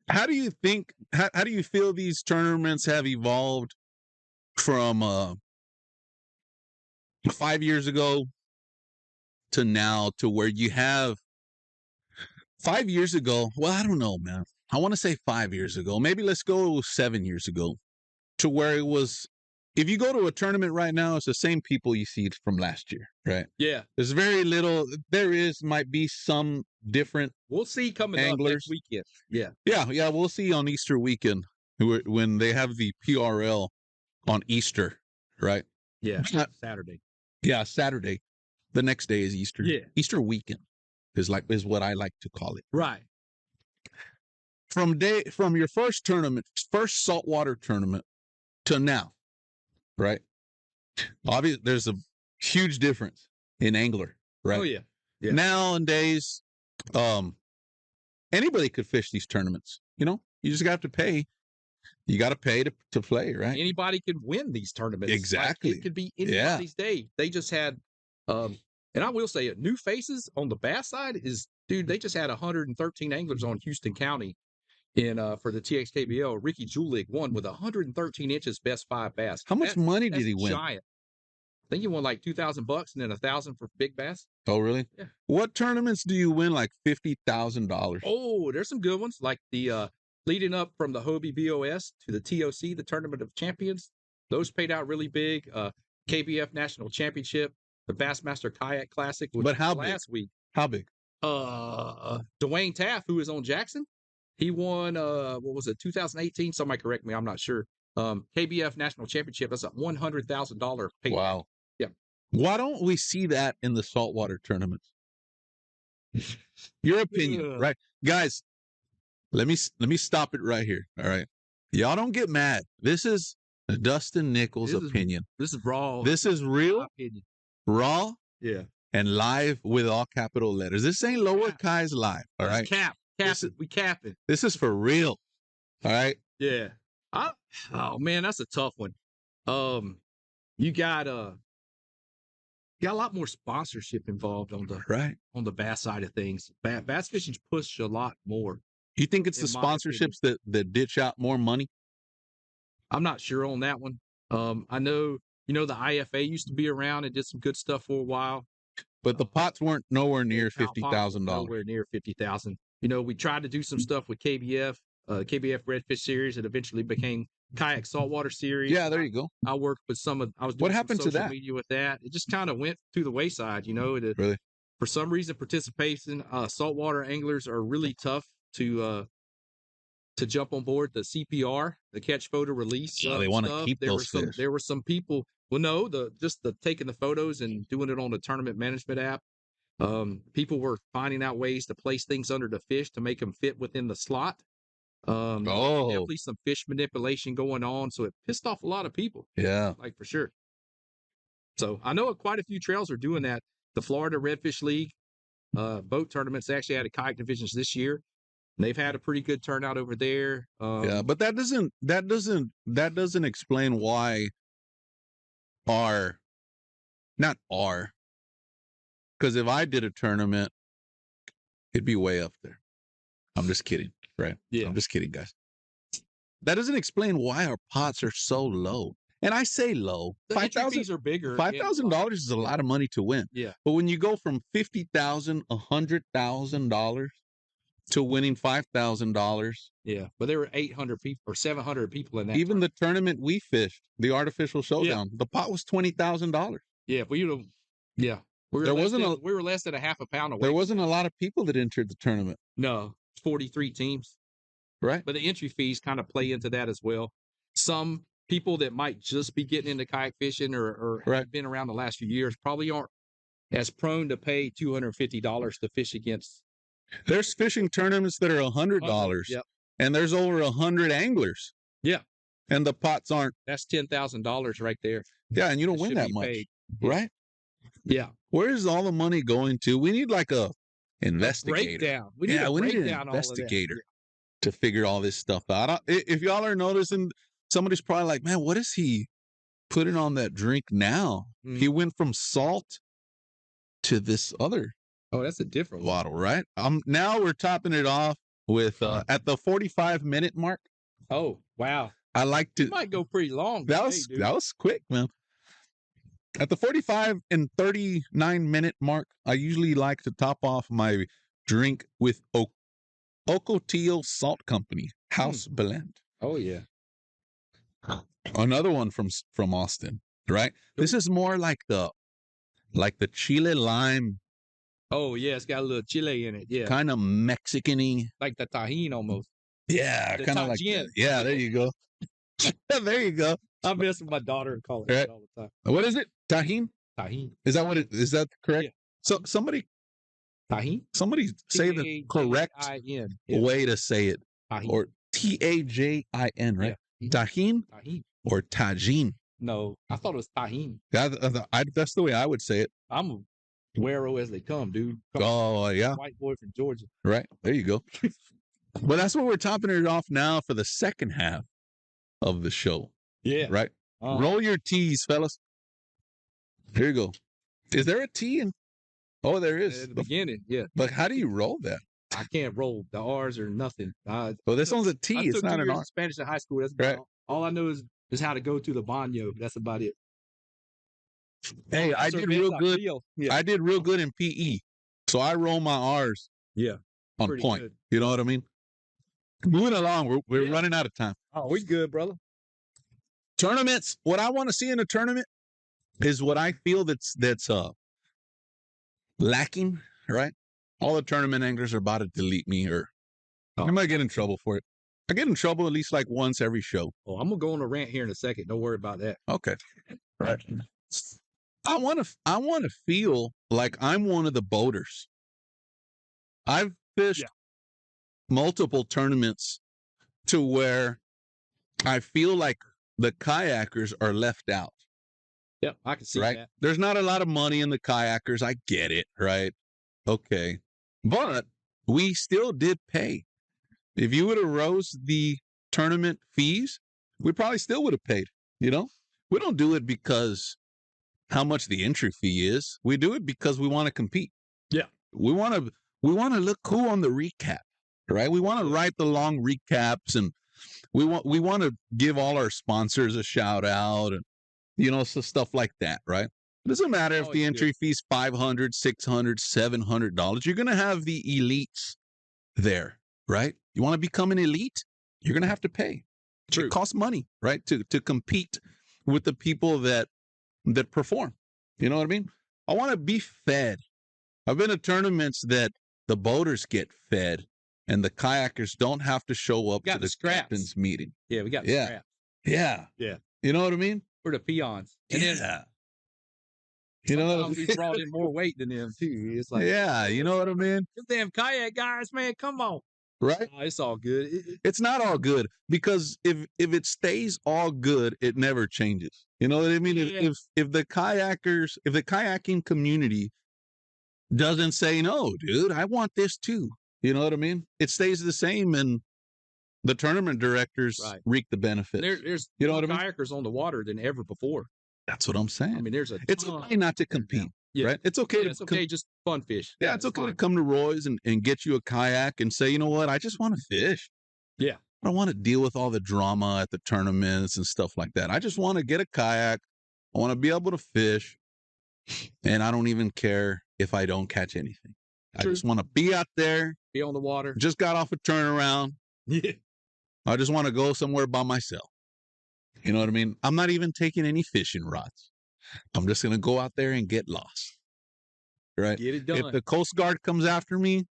S2: How do you think, how do you feel these tournaments have evolved from 5 years ago to now, to where you have 5 years ago? Well, I don't know, man. I want to say 5 years ago. Maybe let's go 7 years ago, to where it was, if you go to a tournament right now, it's the same people you see from last year, right?
S3: Yeah.
S2: There's very little, might be some different
S3: We'll see coming
S2: anglers.
S3: up next weekend. Yeah.
S2: Yeah, we'll see on Easter weekend when they have the PRL on Easter, right?
S3: Yeah, Saturday.
S2: Yeah, Saturday. The next day is Easter.
S3: Yeah.
S2: Easter weekend is what I like to call it.
S3: Right.
S2: From your first saltwater tournament to now, right? Obviously, there's a huge difference in angler, right?
S3: Oh yeah. Yeah.
S2: Nowadays, anybody could fish these tournaments. You know, you just got to pay. You got to pay to play, right?
S3: Anybody can win these tournaments.
S2: Exactly.
S3: Like, it could be anybody's day. They just had, and I will say it, new faces on the bass side they just had 113 anglers on Houston County for the TXKBL. Ricky Julig won with 113 inches best 5 bass.
S2: How much money did he win?
S3: Giant. I think he won like $2,000 and then $1,000 for big bass.
S2: Oh, really?
S3: Yeah.
S2: What tournaments do you win like $50,000?
S3: Oh, there's some good ones, like the leading up from the Hobie BOS to the TOC, the Tournament of Champions. Those paid out really big. KBF National Championship, the Bassmaster Kayak Classic, which
S2: but how
S3: was last week.
S2: How big?
S3: Dwayne Taft, who is on Jackson, he won, 2018? Somebody correct me, I'm not sure. KBF National Championship, that's a $100,000 payout.
S2: Wow.
S3: Yeah.
S2: Why don't we see that in the saltwater tournaments? Your opinion, right? Guys, let me stop it right here. All right. Y'all don't get mad. This is Dustin Nichols' opinion.
S3: This is raw.
S2: This is real, raw,
S3: yeah,
S2: and live with all capital letters. This ain't Lower Kai's live. All right.
S3: We capping.
S2: This is for real. All right.
S3: Yeah. Oh man, that's a tough one. You got a lot more sponsorship involved on the bass side of things. Bass fishing's pushed a lot more.
S2: You think it's the sponsorships that ditch out more money?
S3: I'm not sure on that one. I know, the IFA used to be around and did some good stuff for a while,
S2: but the pots weren't nowhere near $50,000.
S3: Nowhere near 50,000. We tried to do some stuff with KBF Redfish Series. It eventually became Kayak Saltwater Series.
S2: Yeah, there you go.
S3: I worked with I was doing
S2: what happened
S3: some
S2: to
S3: social
S2: that?
S3: media with that. It just kind of went to the wayside.
S2: Really?
S3: For some reason, participation saltwater anglers are really tough to jump on board the CPR, the catch photo release.
S2: They want to keep those fish.
S3: There were some people. Well, no, the taking the photos and doing it on the tournament management app. People were finding out ways to place things under the fish to make them fit within the slot. Definitely some fish manipulation going on. So it pissed off a lot of people.
S2: Yeah.
S3: Like for sure. So I know quite a few trails are doing that. The Florida Redfish League boat tournaments, they actually had a kayak divisions this year. And they've had a pretty good turnout over there.
S2: Yeah, but that doesn't explain why because if I did a tournament, it'd be way up there. I'm just kidding, right?
S3: Yeah.
S2: I'm just kidding, guys. That doesn't explain why our pots are so low. And I say low.
S3: The entry fees are bigger.
S2: $5,000 is a lot of money to win.
S3: Yeah.
S2: But when you go from $50,000, $100,000 to winning $5,000.
S3: Yeah, but there were 800 people or 700 people in that.
S2: Even the tournament we fished, the Artificial Showdown, the pot was $20,000.
S3: Yeah, we were less than a half a pound away.
S2: There wasn't a lot of people that entered the tournament.
S3: No, 43 teams.
S2: Right.
S3: But the entry fees kind of play into that as well. Some people that might just be getting into kayak fishing or have been around the last few years probably aren't as prone to pay $250 to fish against.
S2: There's fishing tournaments that are $100,
S3: yep.
S2: and there's over 100 anglers.
S3: Yeah.
S2: And the pots aren't.
S3: That's $10,000 right there.
S2: Yeah, and you don't win that much, right?
S3: Yeah.
S2: Where is all the money going to? We need like a investigator.
S3: Breakdown. We need an
S2: investigator to figure all this stuff out. If y'all are noticing, somebody's probably like, man, what is he putting on that drink now? He went from salt to this other.
S3: Oh, that's a different
S2: bottle, right? Now we're topping it off with at the 45-minute mark.
S3: Oh, wow.
S2: I like to.
S3: You might go pretty long.
S2: That was quick, man. At the 45 and 39-minute mark, I usually like to top off my drink with Ocotillo Salt Company House Blend.
S3: Oh yeah.
S2: Another one from Austin, right? This is more like the chile lime.
S3: Oh yeah, it's got a little chile in it. Yeah.
S2: Kind of Mexican-y.
S3: Like the tajin almost.
S2: Yeah, kind of like that. Yeah, there you go. There you go.
S3: I mess with my daughter and call it all the time.
S2: What is it? Tajin?
S3: Tajin.
S2: Is that what it is? That correct? Yeah. So somebody say the correct way to say it.
S3: Tajin.
S2: Or Tajin, right? Yeah. Tajin? Or tajin?
S3: No, I thought it was tajin.
S2: That's the way I would say it.
S3: I'm a güero as they come, dude.
S2: Yeah.
S3: White boy from Georgia.
S2: Right. There you go. But that's what we're topping it off now for the second half of the show.
S3: Yeah.
S2: Right? Roll your T's, fellas. Here you go. Is there a T in? Oh, there is.
S3: At the beginning, yeah.
S2: But how do you roll that?
S3: I can't roll the R's or nothing.
S2: Well, this one's a T. It's not an R.
S3: Spanish in high school. That's right. All I know is how to go to the baño. That's about it.
S2: Hey, I did real good. Yeah. I did real good in PE. So I roll my R's.
S3: Yeah.
S2: On point. Good. You know what I mean? Moving along. We're running out of time.
S3: Oh, we good, brother.
S2: Tournaments. What I want to see in a tournament is what I feel that's lacking, right? All the tournament anglers are about to delete me, or I might get in trouble for it. I get in trouble at least like once every show.
S3: Oh, I'm gonna go on a rant here in a second. Don't worry about that.
S2: Okay. Right. I want to feel like I'm one of the boaters. I've fished multiple tournaments to where I feel like the kayakers are left out.
S3: Yep, I can see that.
S2: There's not a lot of money in the kayakers. I get it, right? Okay. But we still did pay. If you would have rose the tournament fees, we probably still would have paid, you know? We don't do it because how much the entry fee is. We do it because we want to compete.
S3: Yeah.
S2: We want to look cool on the recap, right? We want to write the long recaps, and we want to give all our sponsors a shout out, and so stuff like that, right? It doesn't matter if the entry fee is $500, $600, $700. You're going to have the elites there, right? You want to become an elite? You're going to have to pay.
S3: True.
S2: It costs money, right? To compete with the people that perform. You know what I mean? I want to be fed. I've been to tournaments that the boaters get fed and the kayakers don't have to show up to the captain's meeting.
S3: Yeah, we got the scraps.
S2: Yeah.
S3: Yeah.
S2: You know what I mean?
S3: We're the peons. And
S2: you know what I mean?
S3: We brought in more weight than them too. It's like,
S2: you know what I mean?
S3: Them damn kayak guys, man, come on.
S2: Right?
S3: It's all good.
S2: It's not all good, because if it stays all good, it never changes. You know what I mean?
S3: Yeah.
S2: If the kayaking community doesn't say, no, dude, I want this too. You know what I mean? It stays the same, and the tournament directors reap the benefit.
S3: There's
S2: what I mean?
S3: Kayakers on the water than ever before.
S2: That's what I'm saying.
S3: I mean,
S2: it's okay not to compete, right? It's okay.
S3: It's okay, just fun fish.
S2: Yeah, it's okay to come to Roy's and get you a kayak and say, you know what? I just want to fish.
S3: Yeah.
S2: I don't want to deal with all the drama at the tournaments and stuff like that. I just want to get a kayak. I want to be able to fish, and I don't even care if I don't catch anything. True. I just want to be out there.
S3: Be on the water.
S2: Just got off a turnaround.
S3: Yeah.
S2: I just want to go somewhere by myself. You know what I mean? I'm not even taking any fishing rods. I'm just going to go out there and get lost. Right?
S3: Get it done.
S2: If the Coast Guard comes after me,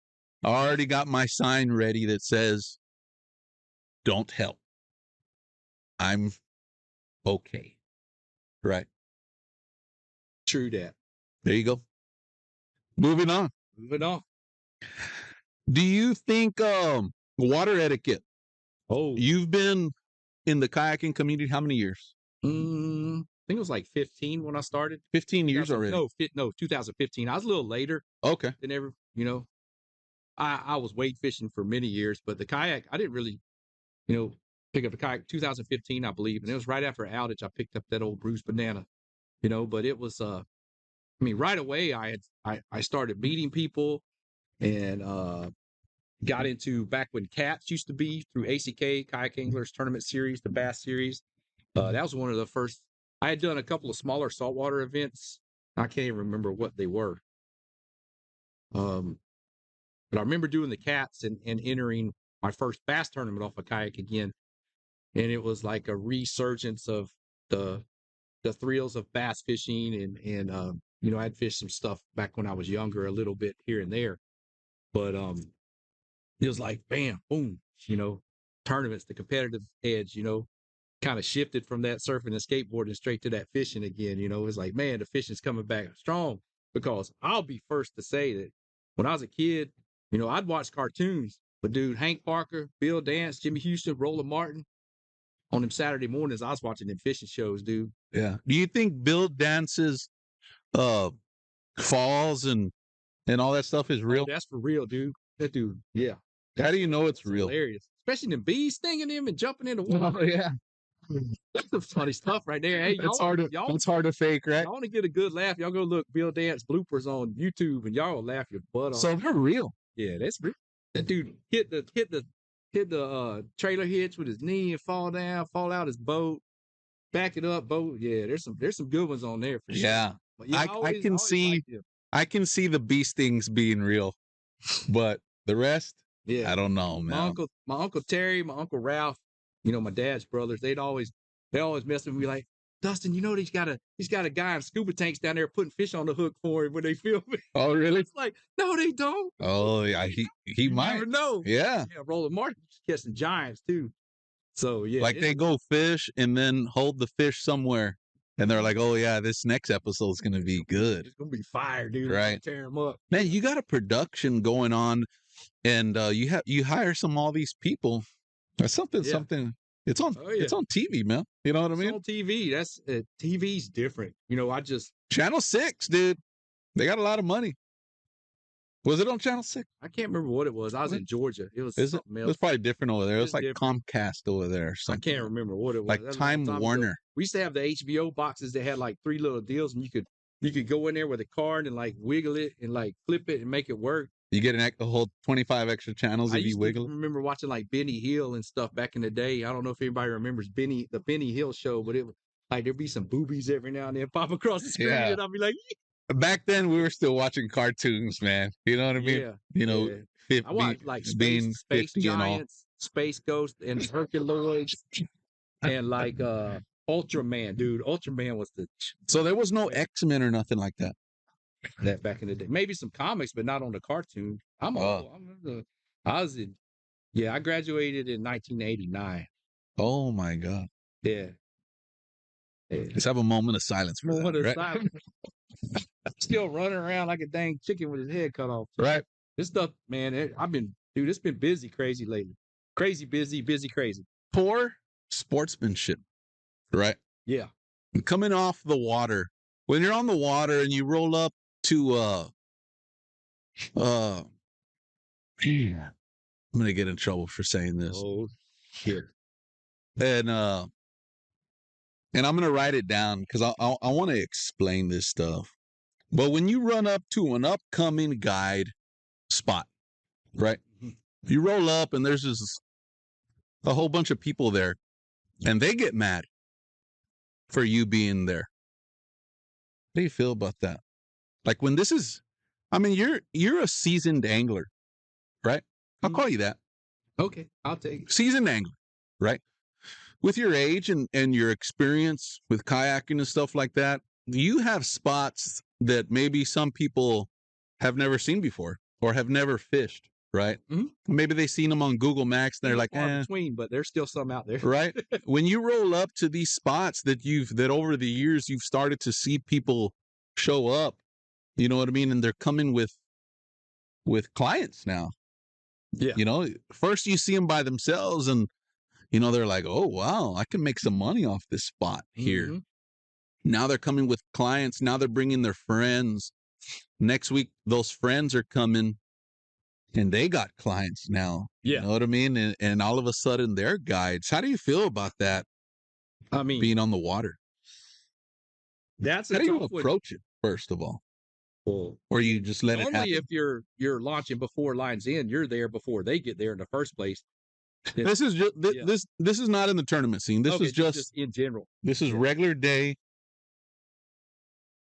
S2: I already got my sign ready that says, don't help. I'm okay. Right.
S3: True that.
S2: There you go. Moving on. Do you think water etiquette?
S3: Oh,
S2: You've been in the kayaking community how many years?
S3: I think it was like 15 when I started.
S2: 15 years already.
S3: No, 2015. I was a little later
S2: Okay.
S3: than ever. I was wade fishing for many years, but the kayak, I didn't really, pick up a kayak 2015, I believe. And it was right after an outage. I picked up that old bruised banana, but it was, right away I started meeting people and got into back when cats used to be through ACK, Kayak Anglers Tournament Series, the Bass Series. That was one of the first. I had done a couple of smaller saltwater events. I can't even remember what they were. But I remember doing the cats and entering my first bass tournament off a kayak again. And it was like a resurgence of the thrills of bass fishing and I'd fished some stuff back when I was younger a little bit here and there. But it was like bam, boom, tournaments, the competitive edge, kind of shifted from that surfing and skateboarding straight to that fishing again. It's like, man, the fishing's coming back strong, because I'll be first to say that when I was a kid, I'd watch cartoons, but dude, Hank Parker, Bill Dance, Jimmy Houston, Roland Martin, on them Saturday mornings, I was watching them fishing shows, dude.
S2: Yeah. Do you think Bill Dance's falls and all that stuff is real?
S3: Oh, that's for real, dude. That dude, yeah.
S2: How do you know it's real?
S3: Hilarious. Especially the bees stinging him and jumping in the water.
S2: Oh, yeah.
S3: That's some funny stuff right there. Hey,
S2: it's hard to fake, right?
S3: Y'all want to get a good laugh, y'all go look Bill Dance bloopers on YouTube and y'all will laugh your butt off.
S2: So they're real.
S3: Yeah, that's real. That dude hit the trailer hitch with his knee and fall out his boat, back it up, boat. Yeah, there's some good ones on there for sure.
S2: Yeah. I can see the bee stings being real, but the rest, yeah, I don't know, man.
S3: My uncle Terry, my uncle Ralph, my dad's brothers, they always mess with me like, Dustin, he's got a guy in scuba tanks down there putting fish on the hook for him when they film it.
S2: Oh, really?
S3: It's like, no, they don't.
S2: Oh, yeah, he might.
S3: Never know.
S2: Yeah.
S3: Yeah, Roland Martin catching giants too. So yeah,
S2: like they go fish and then hold the fish somewhere, and they're like, oh yeah, this next episode is gonna be good.
S3: It's gonna be fire, dude.
S2: Right?
S3: Tear them up.
S2: Man, you got a production going on, and you hire all these people. That's something. It's on. Oh, yeah. It's on TV, man. You know what I mean?
S3: It's on TV. That's TV's different.
S2: Channel 6, dude. They got a lot of money. Was it on Channel 6?
S3: I can't remember what it was. I was in Georgia. It was something else.
S2: It was probably different over there. It was like different. Comcast over there or something.
S3: I can't remember what it was.
S2: Like Time Warner.
S3: Ago. We used to have the HBO boxes that had like 3 little deals, and you could go in there with a card and like wiggle it and like flip it and make it work.
S2: You get a whole 25 extra channels if you wiggle.
S3: I remember watching like Benny Hill and stuff back in the day. I don't know if anybody remembers the Benny Hill show, but it was like there'd be some boobies every now and then pop across the screen, and I'd be like,
S2: back then we were still watching cartoons, man. You know what I mean? Yeah.
S3: I watched like Space Giants, Space Ghost, and Herculoids, and like Ultraman, dude. Ultraman was
S2: So there was no X-Men or nothing like that.
S3: That back in the day, maybe some comics, but not on the cartoon. I graduated in 1989.
S2: Oh my God.
S3: Yeah.
S2: Let's have a moment of silence for that, right?
S3: Still running around like a dang chicken with his head cut off.
S2: Right.
S3: This stuff, man, it's been busy, crazy lately. Crazy, busy, crazy.
S2: Poor sportsmanship, right?
S3: Yeah.
S2: Coming off the water. When you're on the water and you roll up to I'm gonna get in trouble for saying this.
S3: Oh shit.
S2: And I'm gonna write it down because I want to explain this stuff. But when you run up to an upcoming guide spot, right? You roll up and there's a whole bunch of people there, and they get mad for you being there. How do you feel about that? Like when this is, you're a seasoned angler, right? I'll call you that.
S3: Okay, I'll take it.
S2: Seasoned angler, right? With your age and your experience with kayaking and stuff like that, you have spots that maybe some people have never seen before or have never fished, right?
S3: Mhm.
S2: Maybe they seen them on Google Maps. They're like,
S3: far between, but there's still some out there.
S2: right? When you roll up to these spots that over the years you've started to see people show up, you know what I mean? And they're coming with clients now.
S3: Yeah.
S2: You know, first you see them by themselves and, you know, they're like, oh, wow, I can make some money off this spot here.
S3: Mhm.
S2: Now they're coming with clients. Now they're bringing their friends. Next week, those friends are coming and they got clients now.
S3: Yeah.
S2: You know what I mean? And all of a sudden they're guides. How do you feel about that
S3: I mean,
S2: being on the water?
S3: that's
S2: How
S3: a
S2: do you
S3: tough one.
S2: approach it, first of all?
S3: Well,
S2: Or you just let it
S3: normally,
S2: happen?
S3: if you're launching before lines in, you're there before they get there in the first place.
S2: This is just
S3: Yeah.
S2: this is not in the tournament scene. This
S3: Okay,
S2: is just
S3: in general.
S2: this is
S3: Yeah.
S2: regular day,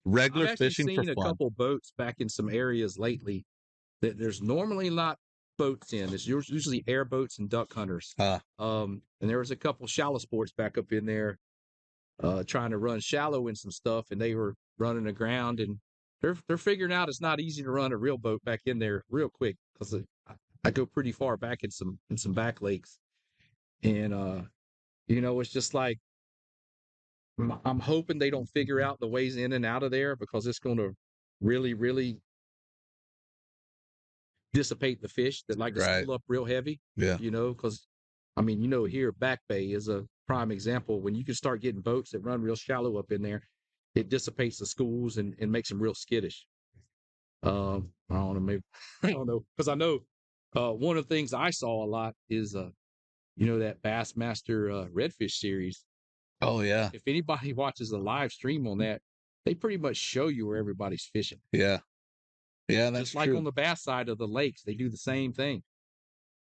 S2: regular
S3: I've actually
S2: fishing for
S3: seen a
S2: fun.
S3: couple boats back in some areas lately that there's normally not boats in. It's usually airboats and duck hunters. And there was a couple shallow sports back up in there, trying to run shallow in some stuff, and they were running aground, and they're figuring out it's not easy to run a real boat back in there real quick because I go pretty far back in some back lakes, and you know, it's just like I'm hoping they don't figure out the ways in and out of there because it's going to really, really dissipate the fish that like to
S2: Right.
S3: spool up real heavy.
S2: Yeah.
S3: You know, because I mean, you know, here Back Bay is a prime example. When you can start getting boats that run real shallow up in there, it dissipates the schools and makes them real skittish. I don't know, maybe I don't know, because I know one of the things I saw a lot is you know, that Bassmaster Redfish series.
S2: Oh yeah.
S3: If anybody watches a live stream on that, they pretty much show you where everybody's fishing.
S2: Yeah. Yeah, that's
S3: Just like
S2: true.
S3: on the bass side of the lakes, they do the same thing.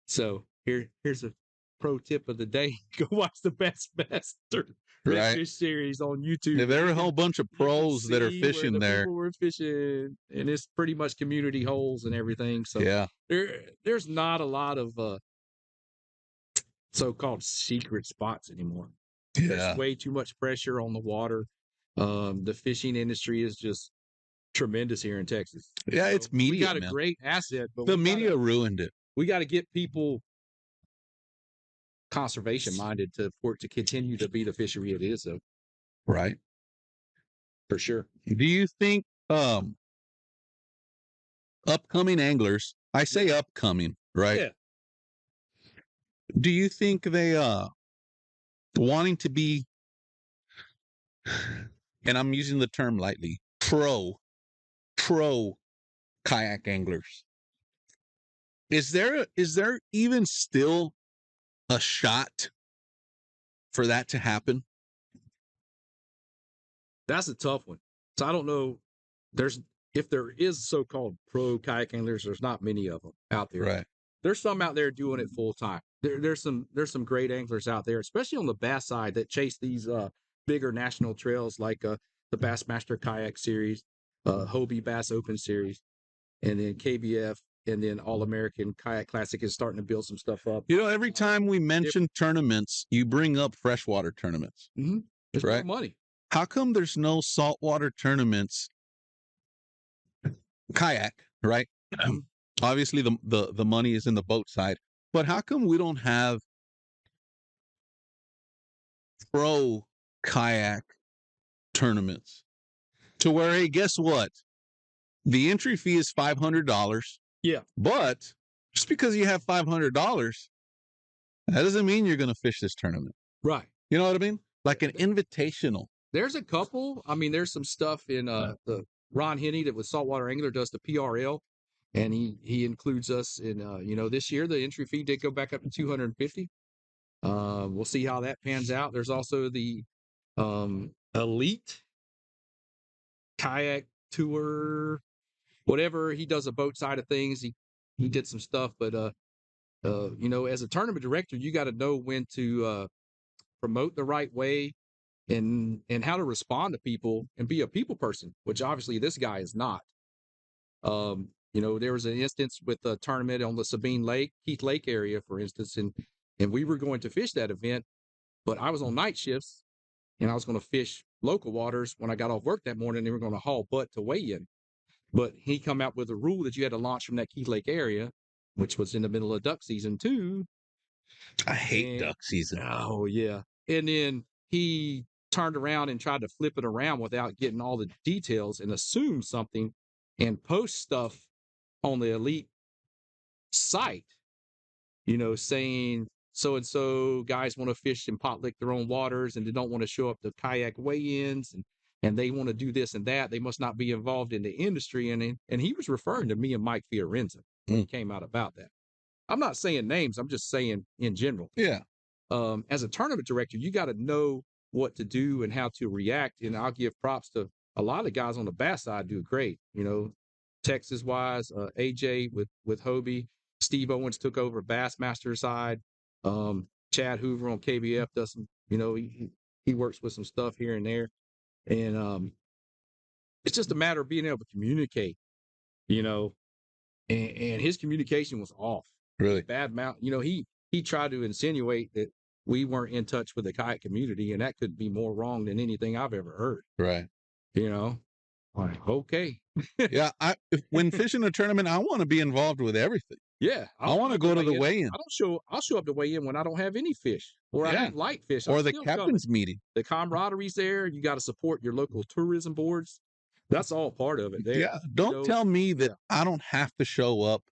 S3: So here's a pro tip of the day: go watch the Bassmaster
S2: Right.
S3: Redfish series on YouTube.
S2: Yeah, there are a whole bunch of pros that are
S3: See where
S2: fishing
S3: the
S2: there.
S3: People were fishing, and it's pretty much community holes and everything. So
S2: Yeah.
S3: there's not a lot of so-called secret spots anymore.
S2: Yeah.
S3: There's way too much pressure on the water. The fishing industry is just tremendous here in Texas.
S2: Yeah,
S3: So
S2: it's media.
S3: we got a
S2: man.
S3: great asset, but
S2: The media ruined it.
S3: we got to get people conservation minded for it to continue to be the fishery it is, though,
S2: Right.
S3: for sure.
S2: Do you think upcoming anglers, I say upcoming, right?
S3: Yeah.
S2: Do you think they wanting to be, and I'm using the term lightly, pro kayak anglers? Is there even still a shot for that to happen?
S3: That's a tough one. So I don't know. If there is so-called pro kayak anglers, there's not many of them out there.
S2: Right.
S3: There's some out there doing it full time. There's some great anglers out there, especially on the bass side, that chase these bigger national trails like the Bassmaster Kayak Series, Hobie Bass Open Series, and then KBF, and then All American Kayak Classic is starting to build some stuff up.
S2: You know, every time we mention tournaments, you bring up freshwater tournaments.
S3: Mm-hmm. There's
S2: right?
S3: more money.
S2: How come there's no saltwater tournaments? Kayak, right? Obviously, the money is in the boat side, but how come we don't have pro kayak tournaments to where, hey, guess what? The entry fee is $500.
S3: Yeah.
S2: But just because you have $500, that doesn't mean you're going to fish this tournament.
S3: Right.
S2: You know what I mean? Like an invitational.
S3: There's a couple. I mean, there's some stuff in the Ron Henney that with Saltwater Angler does the PRL, and he includes us in. You know, this year the entry fee did go back up to $250. We'll see how that pans out. There's also the Elite Kayak Tour, whatever. He does a boat side of things. He did some stuff, but you know, as a tournament director, you got to know when to promote the right way and how to respond to people and be a people person, which obviously this guy is not. You know, there was an instance with a tournament on the Sabine Lake, Keith Lake area, for instance, and we were going to fish that event, but I was on night shifts and I was going to fish local waters when I got off work that morning. They were going to haul butt to weigh in, but he come out with a rule that you had to launch from that Keith Lake area, which was in the middle of duck season too.
S2: I hate duck season.
S3: Oh yeah. And then he turned around and tried to flip it around without getting all the details and assume something and post stuff on the elite site, saying so and so guys want to fish and pot lick their own waters and they don't want to show up to kayak weigh-ins and they want to do this and that. They must not be involved in the industry. And he was referring to me and Mike Fiorenza when he came out about that. I'm not saying names. I'm just saying in general.
S2: Yeah.
S3: As a tournament director, you got to know what to do and how to react. And I'll give props to a lot of the guys on the bass side do great. Texas wise, AJ with Hobie, Steve Owens took over Bassmaster side. Chad Hoover on KBF does some, he works with some stuff here and there. And it's just a matter of being able to communicate, and his communication was off.
S2: Really?
S3: Bad mouth. He tried to insinuate that we weren't in touch with the kayak community, and that could be more wrong than anything I've ever heard.
S2: Right.
S3: Like, okay.
S2: Yeah. When fishing a tournament, I want to be involved with everything.
S3: Yeah.
S2: I want to go to the weigh-in.
S3: I'll show up to weigh-in when I don't have any fish or I don't like fish.
S2: Or the captain's meeting.
S3: The camaraderie's there. You got to support your local tourism boards. That's all part of it.
S2: Yeah. Don't tell me that I don't have to show up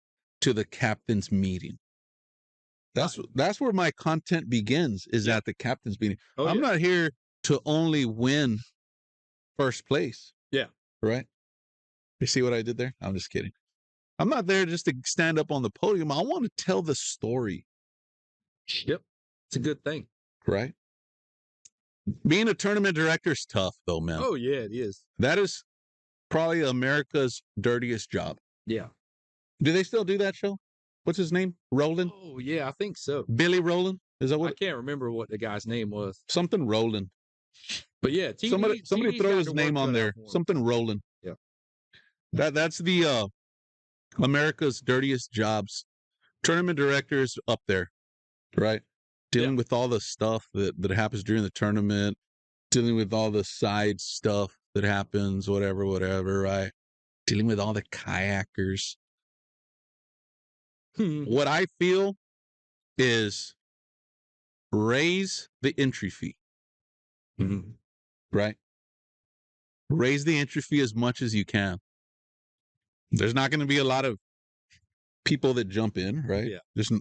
S2: to the captain's meeting. That's where my content begins, is at the captain's meeting. I'm not here to only win first place.
S3: Yeah.
S2: Right? You see what I did there? I'm just kidding. I'm not there just to stand up on the podium. I want to tell the story.
S3: Yep. It's a good thing.
S2: Right? Being a tournament director is tough, though, man.
S3: Oh, yeah, it is.
S2: That is probably America's dirtiest job.
S3: Yeah.
S2: Do they still do that show? What's his name? Roland?
S3: Oh, yeah, I think so.
S2: Billy Roland? Is that what?
S3: I can't remember what the guy's name was.
S2: Something Roland.
S3: But yeah,
S2: somebody throw his name on there. Something Roland.
S3: Yeah.
S2: That's the America's dirtiest jobs. Tournament directors up there, right? Dealing with all the stuff that happens during the tournament, dealing with all the side stuff that happens, whatever, right? Dealing with all the kayakers. What I feel is raise the entry fee.
S3: Mm-hmm.
S2: Right? Raise the entry fee as much as you can. There's not going to be a lot of people that jump in, right?
S3: Yeah.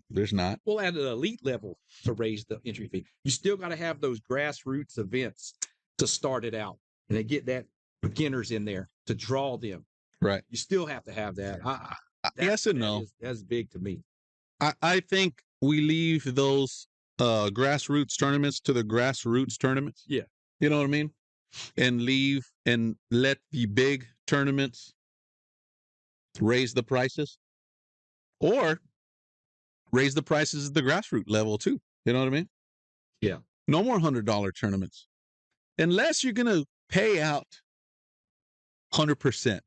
S2: There's not.
S3: Well, at an elite level to raise the entry fee, you still got to have those grassroots events to start it out, and they get that beginners in there to draw them.
S2: Right.
S3: You still have to have that.
S2: Yes and no.
S3: That's big to me.
S2: I think we leave those grassroots tournaments to the grassroots tournaments.
S3: Yeah.
S2: You know what I mean? And leave and let the big tournaments raise the prices, or raise the prices at the grassroots level too. You know what I mean?
S3: Yeah.
S2: No more $100 tournaments, unless you're going to pay out 100%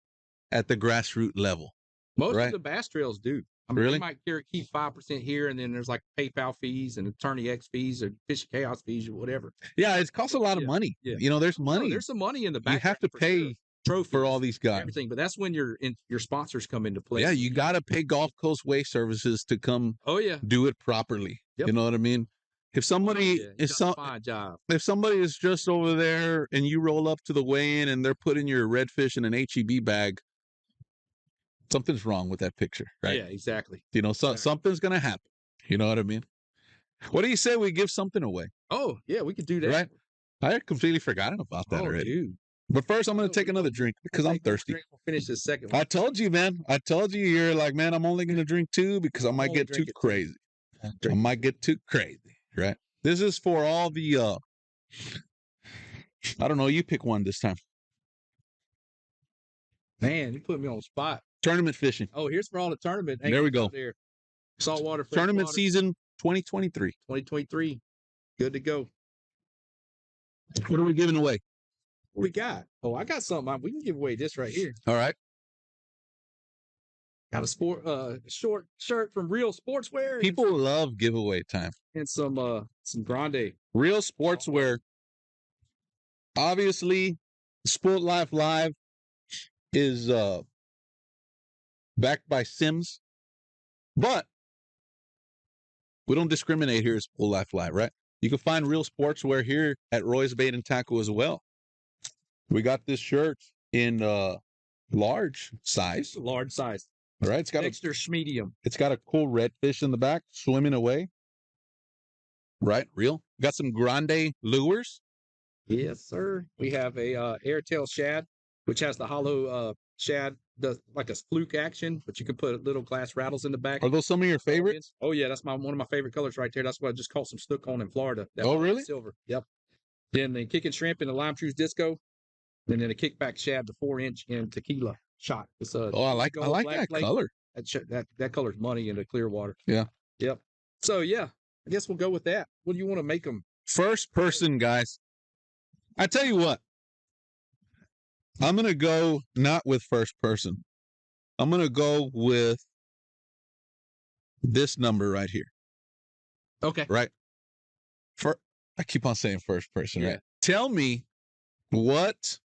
S2: at the grassroots level.
S3: Most of the bass trails do. I mean,
S2: really?
S3: They might keep 5% here, and then there's like PayPal fees and Attorney X fees or Fish Chaos fees or whatever.
S2: Yeah, it costs a lot of money.
S3: Yeah.
S2: There's money.
S3: There's some money in the back.
S2: You have to pay
S3: trophies
S2: for all these guys.
S3: Everything, but that's when your sponsors come into play.
S2: Yeah, you got to pay Gulf Coast Way Services to come.
S3: Oh yeah,
S2: do it properly.
S3: Yep.
S2: You know what I mean? If somebody if somebody is just over there and you roll up to the weigh-in and they're putting your redfish in an HEB bag, something's wrong with that picture, right?
S3: Yeah, exactly.
S2: Something's gonna happen. You know what I mean? What do you say we give something away?
S3: Oh yeah, we could do that.
S2: Right? I completely forgotten about that already.
S3: Dude.
S2: But first, I'm going to take another drink because I'm thirsty.
S3: We'll finish the second one.
S2: I told you, man. I told you you're like, man, I'm only going to drink 2 because I might get too crazy. I might get too crazy, right? This is for all the, I don't know, you pick one this time.
S3: Man, you put me on the spot.
S2: Tournament fishing.
S3: Oh, here's for all the tournament.
S2: There we go.
S3: There. Saltwater.
S2: Tournament season 2023.
S3: 2023. Good to go.
S2: What are we giving away?
S3: What we got? Oh, I got something. We can give away this right here.
S2: All right.
S3: Got a short shirt from Real Sportswear.
S2: People love giveaway time.
S3: And some Grande.
S2: Real Sportswear. Obviously, Sport Life Live is backed by Sims. But we don't discriminate here as Pool Life Live, right? You can find real sportswear here at Roy's Bait and Tackle as well. We got this shirt in large size.
S3: Large size.
S2: All right. It's got
S3: extra medium.
S2: It's got a cool redfish in the back swimming away. Right? Real. Got some grande lures.
S3: Yes, sir. We have a airtail shad, which has the hollow shad, like a fluke action, but you can put little glass rattles in the back.
S2: Are those some of your favorites?
S3: Oh yeah, that's one of my favorite colors right there. That's what I just caught some snook on in Florida.
S2: Oh really?
S3: Silver. Yep. Then the kicking shrimp and the lime truce disco, and then a kickback shad, the 4-inch in tequila shot. It's
S2: I like that color.
S3: That color's money in the clear water.
S2: Yeah.
S3: Yep. So yeah, I guess we'll go with that. What do you want to make them?
S2: First person, guys. I tell you what. I'm going to go not with first person. I'm going to go with this number right here.
S3: Okay.
S2: Right? I keep on saying first person,
S3: Yeah.
S2: right? Tell me what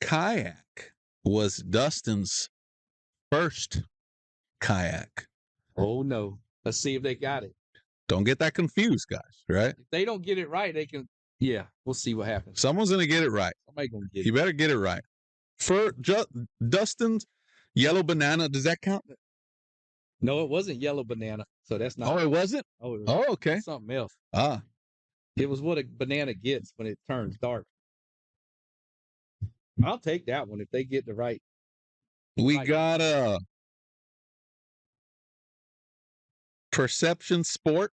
S2: kayak was Dustin's first kayak?
S3: Oh, no. Let's see if they got it.
S2: Don't get that confused, guys, right?
S3: If they don't get it right, they can. Yeah, we'll see what happens.
S2: Someone's going to get it right.
S3: Somebody's going to get
S2: You better get it right. For Dustin's yellow banana, does that count?
S3: No, it wasn't yellow banana, so that's not.
S2: Oh, it wasn't?
S3: Oh, it was
S2: Oh, okay.
S3: something else.
S2: Ah,
S3: It was what a banana gets when it turns dark. I'll take that one if they get the right.
S2: we
S3: Right.
S2: got a Perception Sport.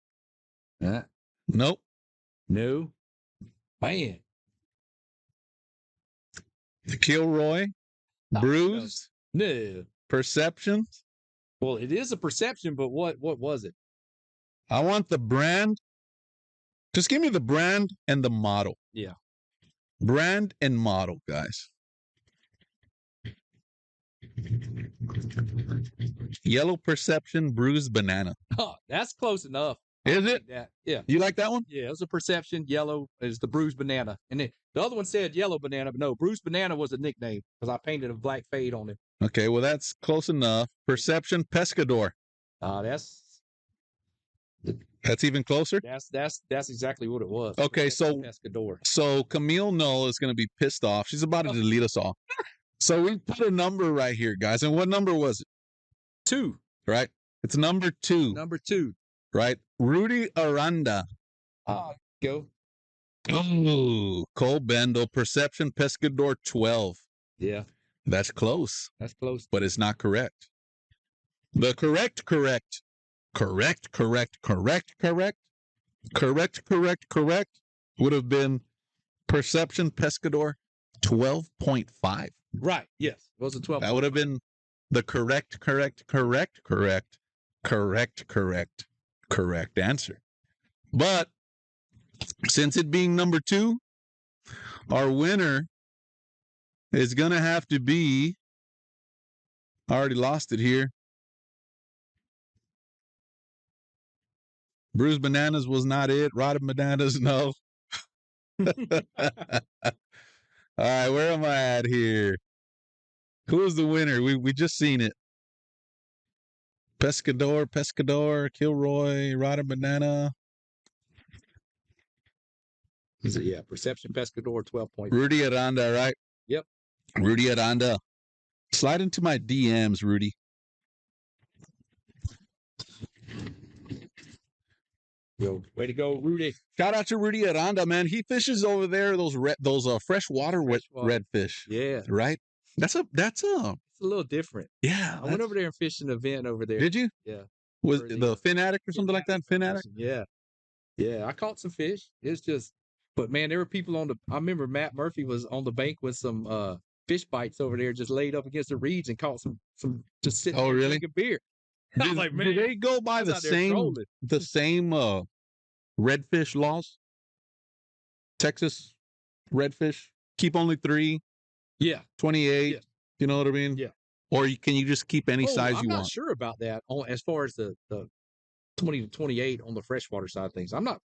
S2: Nope.
S3: No. Man.
S2: Kilroy. Bruised.
S3: No.
S2: Perception.
S3: Well, it is a perception, but what was it?
S2: I want the brand. Just give me the brand and the model.
S3: Yeah.
S2: Brand and model, guys. Yellow Perception Bruised Banana.
S3: Oh, that's close enough.
S2: Is it?
S3: That. Yeah.
S2: You like that one?
S3: Yeah, it was a perception. Yellow is the bruised banana. And then the other one said yellow banana, but no, bruised banana was a nickname because I painted a black fade on it.
S2: Okay, well, that's close enough. Perception Pescador. That's even closer?
S3: That's exactly what it was.
S2: Okay, so
S3: Pescador.
S2: Camille Null is going to be pissed off. She's about to delete us all. So we put a number right here, guys. And what number was it?
S3: 2.
S2: Right? It's number 2.
S3: Number 2.
S2: Right? Rudy Aranda.
S3: Go.
S2: Oh, Cole Bendel. Perception Pescador 12.
S3: Yeah.
S2: That's close.
S3: That's close.
S2: But it's not correct. The correct would have been Perception Pescador 12.5.
S3: Right. Yes. It was a 12.
S2: That would have been the correct answer. But since it being number 2, our winner is going to have to be, I already lost it here. Bruised Bananas was not it. Rotted Bananas, no. All right, where am I at here? Who's the winner? We just seen it. Pescador, Kilroy, Rotted Banana.
S3: Is it? Yeah, Perception Pescador 12.5.
S2: Rudy Aranda, right?
S3: Yep.
S2: Rudy Aranda. Slide into my DMs, Rudy.
S3: Yo, way to go, Rudy.
S2: Shout out to Rudy Aranda, man. He fishes over there, those freshwater redfish.
S3: Yeah.
S2: Right? That's a
S3: It's a little different.
S2: yeah.
S3: I went over there and fished an event over there.
S2: Did you?
S3: Yeah.
S2: Was
S3: For
S2: the Fin Addict or something like that? Fin Addict?
S3: Yeah. Yeah. I caught some fish. It's just, but man, there were people I remember Matt Murphy was on the bank with some fish bites over there, just laid up against the reeds and caught some just sitting there
S2: really?
S3: drinking beer. I was like, man,
S2: do they go by the same redfish laws? Texas redfish keep only 3.
S3: Yeah.
S2: 28.
S3: Yeah.
S2: You know what I mean?
S3: Yeah.
S2: Or can you just keep any size you
S3: I'm
S2: want?
S3: not sure about that as far as the 20 to 28 on the freshwater side of things. I'm not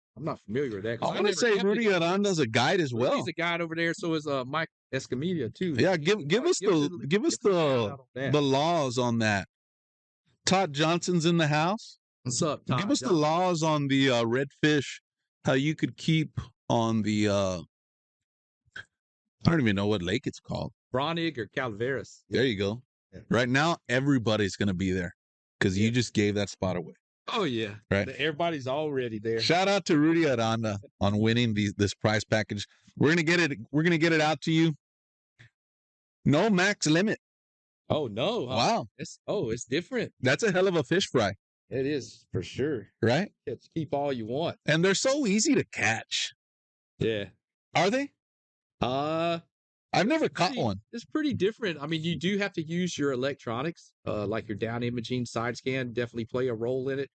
S3: familiar with that.
S2: I want to say Rudy Aranda's a guide as well.
S3: He's a guide over there. So is Mike Escamilla too.
S2: Yeah, give us the laws on that. Todd Johnson's in the house.
S3: What's up, Todd?
S2: Give us the laws on the redfish, how you could keep on the, I don't even know what lake it's called.
S3: Bronig or Calaveras.
S2: There you go.
S3: Yeah.
S2: Right now, everybody's going to be there because you just gave that spot away.
S3: Oh, yeah.
S2: Right.
S3: Everybody's already there.
S2: Shout out to Rudy Aranda on winning this prize package. We're going to get it. We're going to get it out to you. No max limit.
S3: Oh, no.
S2: Wow.
S3: It's different.
S2: That's a hell of a fish fry.
S3: It is for sure.
S2: Right?
S3: Keep all you want.
S2: And they're so easy to catch.
S3: Yeah.
S2: Are they?
S3: I've
S2: never caught one.
S3: It's pretty different. I mean, you do have to use your electronics, like your down imaging, side scan, definitely play a role in it.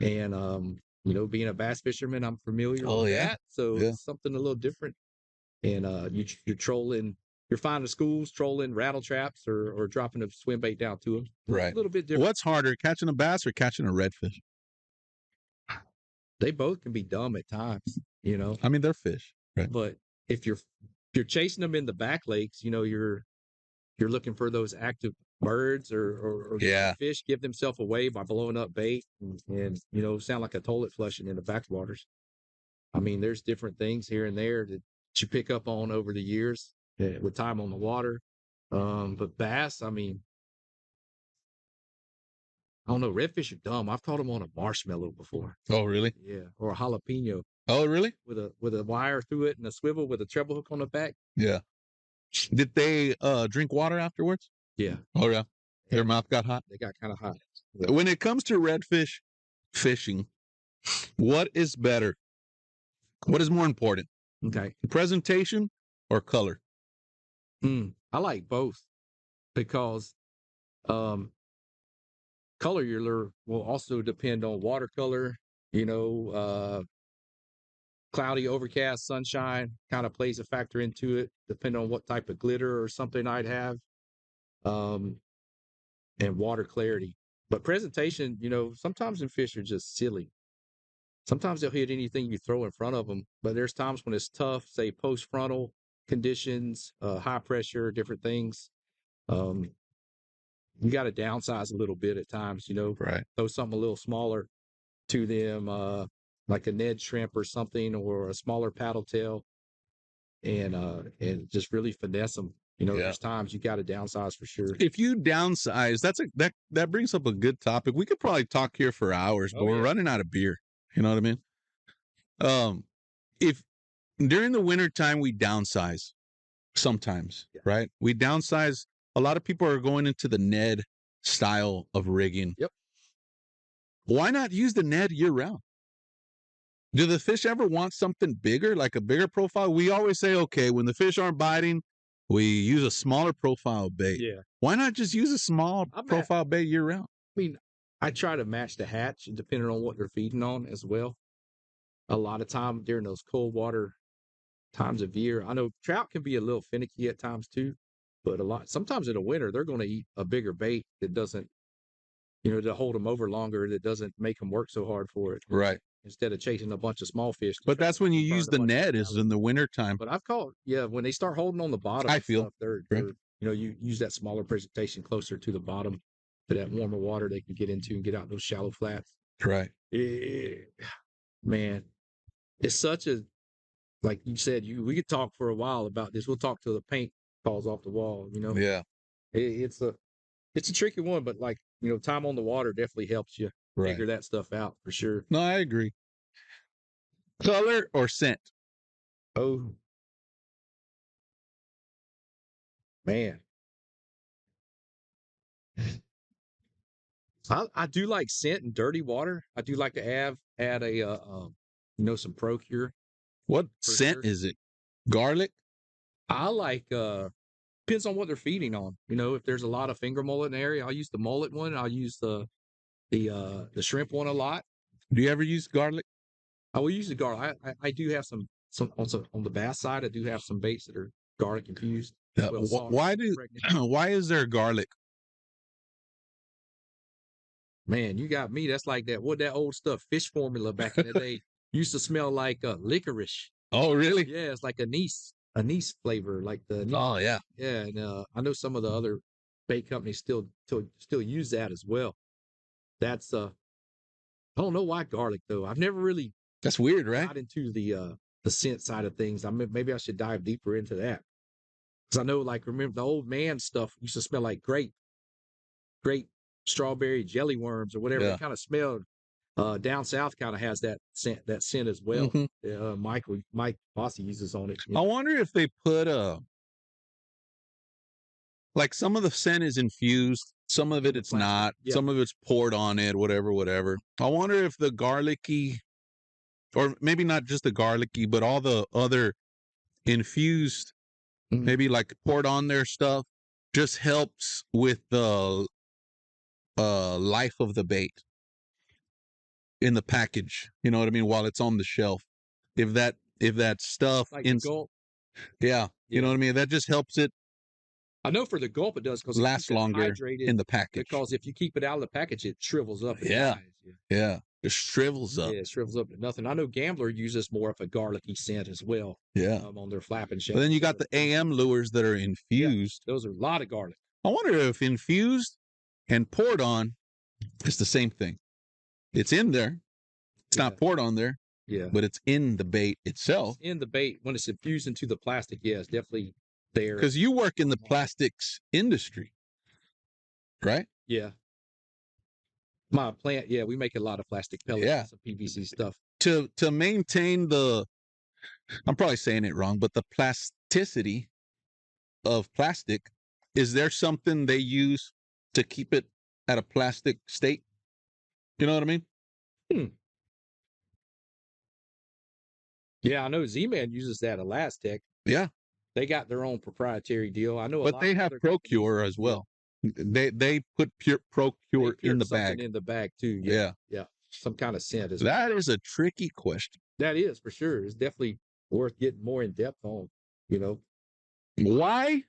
S3: And, being a bass fisherman, I'm familiar with that. So it's something a little different. And you're trolling, you're finding schools, trolling rattle traps or dropping a swim bait down to them.
S2: Right.
S3: A little bit different.
S2: What's harder, catching a bass or catching a redfish?
S3: They both can be dumb at times,
S2: I mean, they're fish. Right.
S3: But if you're chasing them in the back lakes, you're looking for those active birds or fish give themselves away by blowing up bait and sound like a toilet flushing in the backwaters. I mean, there's different things here and there that you pick up on over the years with time on the water. But bass, I mean, I don't know. Redfish are dumb. I've caught them on a marshmallow before.
S2: Oh, really?
S3: Yeah, or a jalapeno.
S2: Oh, really?
S3: With a wire through it and a swivel with a treble hook on the back.
S2: Yeah. Did they drink water afterwards?
S3: Yeah.
S2: Oh, yeah. Their mouth got hot?
S3: They got kind of hot.
S2: Yeah. When it comes to redfish fishing, what is better? What is more important?
S3: Okay.
S2: Presentation or color?
S3: I like both because color your lure will also depend on watercolor, cloudy, overcast, sunshine kind of plays a factor into it, depending on what type of glitter or something I'd have, and water clarity. But presentation, sometimes in fish are just silly. Sometimes they'll hit anything you throw in front of them, but there's times when it's tough, say post-frontal conditions, high pressure, different things. You got to downsize a little bit at times,
S2: Right.
S3: Throw something a little smaller to them, like a Ned shrimp or something, or a smaller paddle tail, and just really finesse them. There's times you got to downsize for sure.
S2: If you downsize, that brings up a good topic. We could probably talk here for hours, but we're running out of beer. You know what I mean? If during the winter time we downsize, sometimes, right? We downsize. A lot of people are going into the Ned style of rigging.
S3: Yep.
S2: Why not use the Ned year round? Do the fish ever want something bigger, like a bigger profile? We always say, okay, when the fish aren't biting, we use a smaller profile bait.
S3: Yeah.
S2: Why not just use a small profile bait year round?
S3: I mean, I try to match the hatch depending on what they're feeding on as well. A lot of time during those cold water times of year, I know trout can be a little finicky at times too, but sometimes in the winter, they're going to eat a bigger bait that doesn't, to hold them over longer, that doesn't make them work so hard for it.
S2: Right.
S3: Instead of chasing a bunch of small fish.
S2: But that's when you use the Ned is in the winter time.
S3: But I've caught, when they start holding on the bottom, they're you use that smaller presentation closer to the bottom, to that warmer water they can get into and get out those shallow flats.
S2: Right.
S3: Man, it's such a, like you said, we could talk for a while about this. We'll talk till the paint falls off the wall,
S2: Yeah.
S3: It's a tricky one, but time on the water definitely helps you figure that stuff out for sure.
S2: No, I agree. Color or scent?
S3: Oh, man. I do like scent and dirty water. I do like to add a some Procure.
S2: What scent is it? Garlic?
S3: I like depends on what they're feeding on. If there's a lot of finger mullet in the area, I'll use the mullet one. I'll use the shrimp one a lot.
S2: Do you ever use garlic?
S3: I will use the garlic. I do have some on the bass side. I do have some baits that are garlic infused.
S2: Why is there garlic?
S3: Man, you got me. That's like that old stuff, fish formula back in the day. Used to smell like licorice.
S2: Oh, really?
S3: Yeah, it's like anise flavor, like the anise.
S2: Oh, yeah.
S3: Yeah, and I know some of the other bait companies still use that as well. That's I don't know why garlic though. I've never really
S2: That's weird, right?
S3: got into the scent side of things. I mean, maybe I should dive deeper into that because I know, like, remember the old man stuff used to smell like grape, strawberry, jelly worms or whatever.
S2: Yeah.
S3: It kind of smelled. Down south kind of has that scent as well. Mike Bossy uses on it.
S2: I wonder if they put like some of the scent is infused, some of it's not, some of it's poured on it, whatever. I wonder if the garlicky, or maybe not just the garlicky, but all the other infused, maybe like poured on their stuff, just helps with the life of the bait in the package. You know what I mean? While it's on the shelf, if that stuff
S3: like in gulp,
S2: you know what I mean. That just helps it.
S3: I know for the gulp it does because
S2: lasts longer in the package.
S3: Because if you keep it out of the package, it shrivels up.
S2: Yeah. It shrivels up.
S3: Yeah, it shrivels up to nothing. I know Gambler uses more of a garlicky scent as well.
S2: Yeah,
S3: on their flapping shell.
S2: But then you got the AM lures that are infused.
S3: Yeah, those are a lot of garlic.
S2: I wonder if infused and poured on is the same thing. It's in there. It's not poured on there.
S3: Yeah,
S2: but it's in the bait itself.
S3: It's in the bait when it's infused into the plastic. Yeah, it's definitely there.
S2: Because you work in the plastics industry, right?
S3: Yeah. My plant, we make a lot of plastic pellets, some PVC stuff.
S2: To maintain I'm probably saying it wrong, but the plasticity of plastic, is there something they use to keep it at a plastic state? You know what I mean?
S3: Yeah, I know Z-Man uses that Elastec.
S2: Yeah.
S3: They got their own proprietary deal. I know
S2: but they have Procure as well. They put Procure in the bag.
S3: In the bag too.
S2: Yeah.
S3: Some kind of scent.
S2: That is a tricky question.
S3: That is for sure. It's definitely worth getting more in depth on.
S2: Why?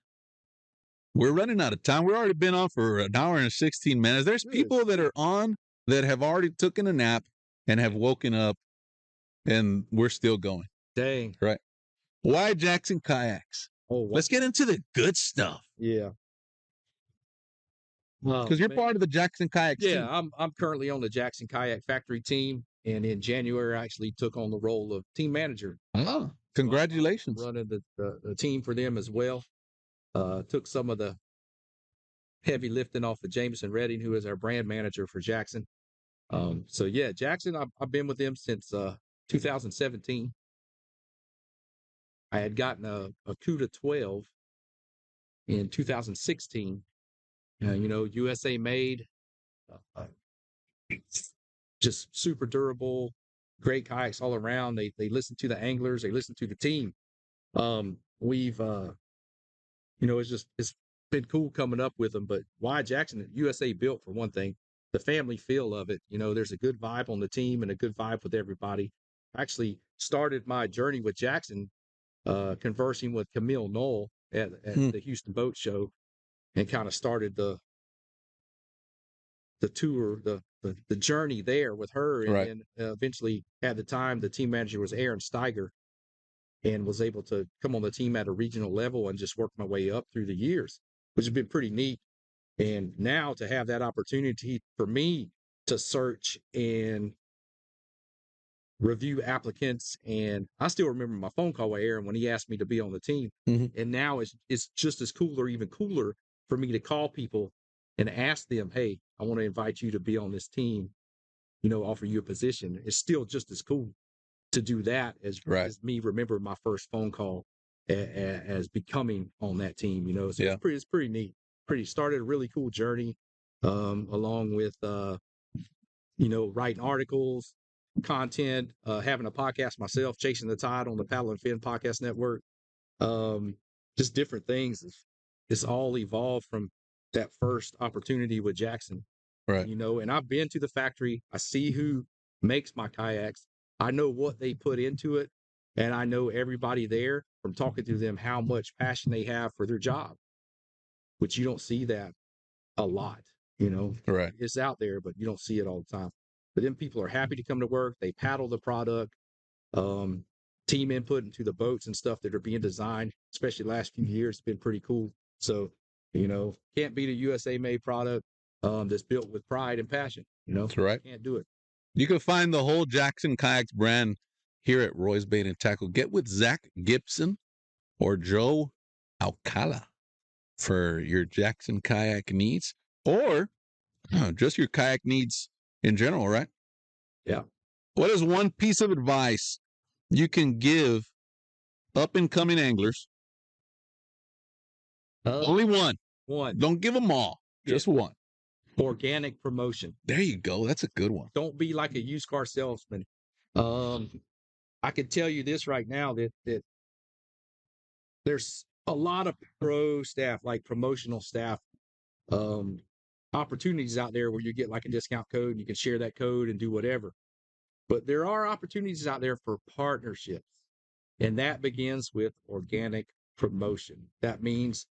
S2: We're running out of time. We've already been on for an hour and 16 minutes. There's people that are on that have already taken a nap and have woken up, and we're still going.
S3: Dang.
S2: Right. Why Jackson Kayaks? Let's get into the good stuff.
S3: Yeah.
S2: Because you're part of the Jackson Kayak team.
S3: Yeah, I'm currently on the Jackson Kayak Factory team, and in January I actually took on the role of team manager.
S2: Oh, congratulations!
S3: Running the team for them as well. Took some of the heavy lifting off of Jameson Redding, who is our brand manager for Jackson. So yeah, Jackson, I've been with them since 2017. I had gotten a CUDA 12 in 2016. USA made, just super durable, great kayaks all around. They listen to the anglers, they listen to the team. We've it's been cool coming up with them. But why Jackson? USA built, for one thing, the family feel of it. There's a good vibe on the team and a good vibe with everybody. I actually started my journey with Jackson conversing with Camille Knoll at the Houston Boat Show, and kind of started the tour, the journey there with her. And then eventually, at the time, the team manager was Aaron Steiger, and was able to come on the team at a regional level and just work my way up through the years, which has been pretty neat. And now to have that opportunity for me to search and review applicants, and I still remember my phone call with Aaron when he asked me to be on the team. And now it's just as cool, or even cooler, for me to call people and ask them, hey, I want to invite you to be on this team, offer you a position. It's still just as cool to do that as me remember my first phone call as becoming on that team, So it's pretty neat. Started a really cool journey, along with, writing articles, content, having a podcast myself, Chasing the Tide on the Paddle and Fin Podcast Network. Just different things. It's all evolved from that first opportunity with Jackson.
S2: Right.
S3: And I've been to the factory. I see who makes my kayaks. I know what they put into it. And I know everybody there, from talking to them, how much passion they have for their job, which you don't see that a lot,
S2: Right.
S3: It's out there, but you don't see it all the time. But then people are happy to come to work. They paddle the product, team input into the boats and stuff that are being designed, especially the last few years. It's been pretty cool. So, can't beat a USA made product. that's built with pride and passion.
S2: That's right.
S3: Can't do it.
S2: You can find the whole Jackson Kayaks brand here at Roy's Bait and Tackle. Get with Zach Gibson or Joe Alcala for your Jackson kayak needs, or just your kayak needs in general, right?
S3: Yeah.
S2: What is one piece of advice you can give up-and-coming anglers? Only one.
S3: One.
S2: Don't give them all. Just one.
S3: Organic promotion.
S2: There you go. That's a good one.
S3: Don't be like a used car salesman. I can tell you this right now that there's a lot of pro staff, like promotional staff, opportunities out there where you get like a discount code and you can share that code and do whatever. But there are opportunities out there for partnerships, and that begins with organic promotion. That means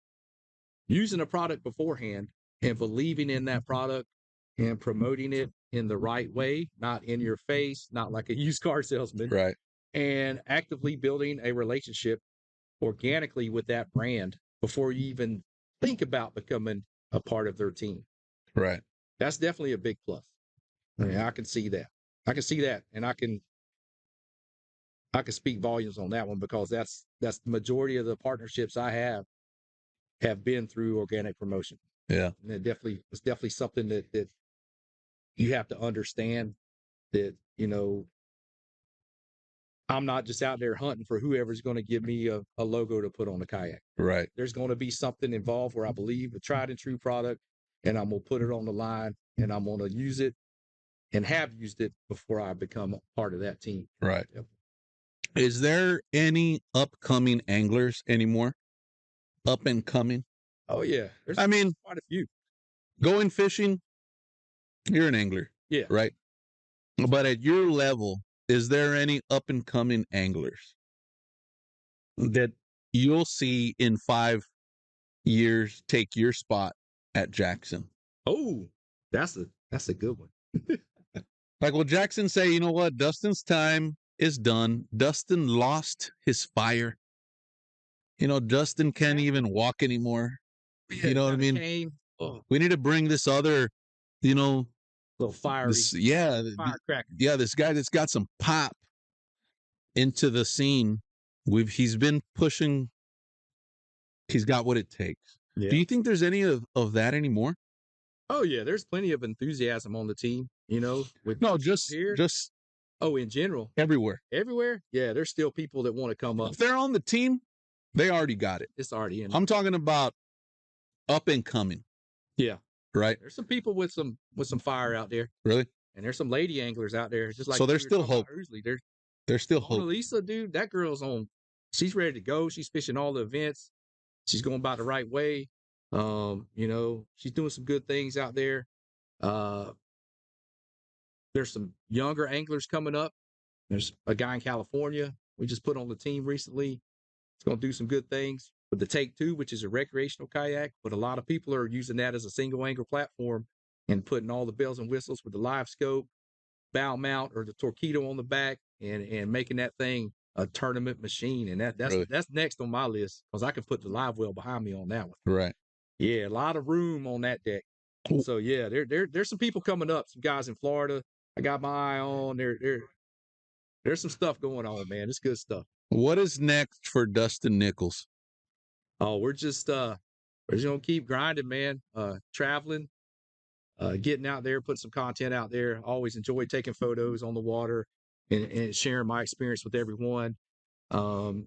S3: using a product beforehand and believing in that product and promoting it in the right way, not in your face, not like a used car salesman.
S2: Right.
S3: And actively building a relationship organically with that brand before you even think about becoming a part of their team.
S2: Right.
S3: That's definitely a big plus. I mean, I can see that. And I can speak volumes on that one, because that's the majority of the partnerships I have been through organic promotion.
S2: Yeah.
S3: And it's definitely something that you have to understand, that, I'm not just out there hunting for whoever's going to give me a logo to put on the kayak.
S2: Right.
S3: There's going to be something involved where I believe a tried and true product, and I'm going to put it on the line, and I'm going to use it and have used it before I become a part of that team.
S2: Right.
S3: Yep.
S2: Is there any upcoming anglers anymore? Up and coming?
S3: Oh, yeah. There's quite a few.
S2: Going fishing, you're an angler.
S3: Yeah.
S2: Right? But at your level, is there any up and coming anglers that you'll see in 5 years take your spot at Jackson?
S3: Oh, that's a good one.
S2: Like, will Jackson say, you know what, Dustin's time is done. Dustin lost his fire. Dustin can't even walk anymore. You know what I mean? We need to bring this other,
S3: little fiery, firecracker.
S2: Yeah, this guy that's got some pop into the scene. He's been pushing. He's got what it takes. Yeah. Do you think there's any of that anymore?
S3: Oh yeah, there's plenty of enthusiasm on the team.
S2: Just
S3: in general,
S2: everywhere.
S3: Yeah, there's still people that want to come up.
S2: If they're on the team, they already got it.
S3: It's already in.
S2: I'm talking about up and coming.
S3: Yeah.
S2: Right.
S3: There's some people with some fire out there.
S2: Really?
S3: And there's some lady anglers out there, just like.
S2: So there's still hope. There's still hope.
S3: Lisa, dude, that girl's on. She's ready to go. She's fishing all the events. She's going about the right way. She's doing some good things out there. There's some younger anglers coming up. There's a guy in California we just put on the team recently. It's going to do some good things with the Take 2, which is a recreational kayak, but a lot of people are using that as a single angle platform and putting all the bells and whistles with the live scope, bow mount, or the torpedo on the back, and making that thing a tournament machine. And that's next on my list, because I can put the live well behind me on that one.
S2: Right.
S3: Yeah, a lot of room on that deck. Cool. So yeah, there's some people coming up, some guys in Florida I got my eye on. There's some stuff going on, man. It's good stuff.
S2: What is next for Dustin Nichols?
S3: Oh, we're just gonna keep grinding, man. Traveling, getting out there, putting some content out there. Always enjoy taking photos on the water and sharing my experience with everyone. Some